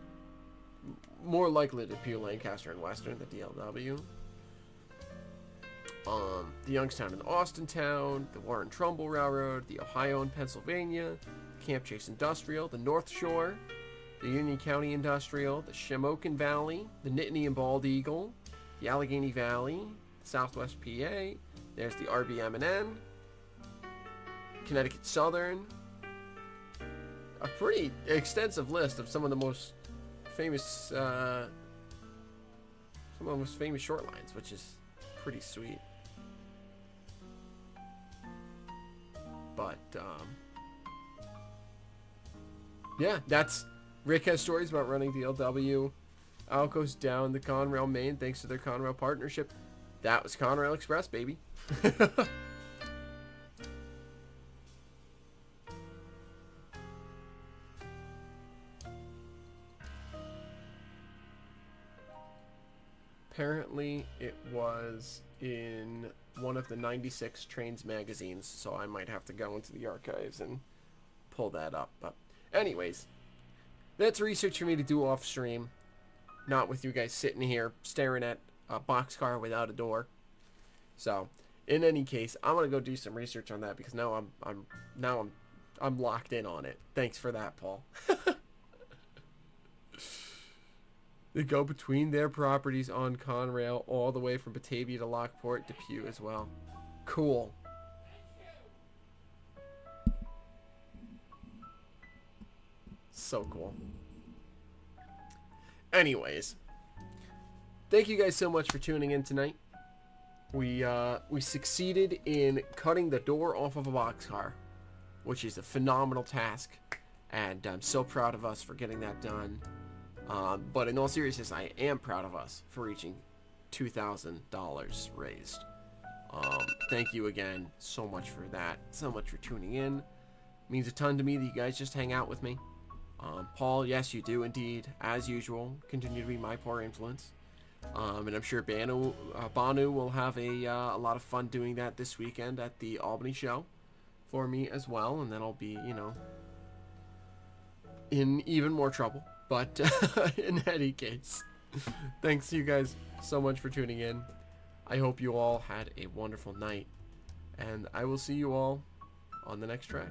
more likely the Depew, Lancaster, and Western, the DLW. The Youngstown and Austintown, the Warren Trumbull Railroad, the Ohio and Pennsylvania, Camp Chase Industrial, the North Shore, the Union County Industrial, the Shamokin Valley, the Nittany and Bald Eagle, the Allegheny Valley, Southwest PA, there's the RBM&N, Connecticut Southern. A pretty extensive list of some of the most famous short lines, which is pretty sweet. But yeah, that's Rick has stories about running DLW. Out goes down the Conrail main thanks to their Conrail partnership. That was Conrail Express, baby. Apparently, it was in one of the 96 Trains magazines, so I might have to go into the archives and pull that up. But anyways, that's research for me to do off stream, not with you guys sitting here staring at a boxcar without a door. So, in any case, I'm gonna go do some research on that because now I'm locked in on it. Thanks for that, Paul. They go between their properties on Conrail all the way from Batavia to Lockport, Depew as well. Cool. So cool. Anyways, thank you guys so much for tuning in tonight. We succeeded in cutting the door off of a boxcar, which is a phenomenal task, and I'm so proud of us for getting that done. But in all seriousness, I am proud of us for reaching $2,000 raised. Thank you again so much for that. So much for tuning in. It means a ton to me that you guys just hang out with me. Paul, yes, you do indeed, as usual, continue to be my poor influence. And I'm sure Banu will have a lot of fun doing that this weekend at the Albany show for me as well. And then I'll be, you know, in even more trouble. But in any case, thanks you guys so much for tuning in. I hope you all had a wonderful night, and I will see you all on the next track.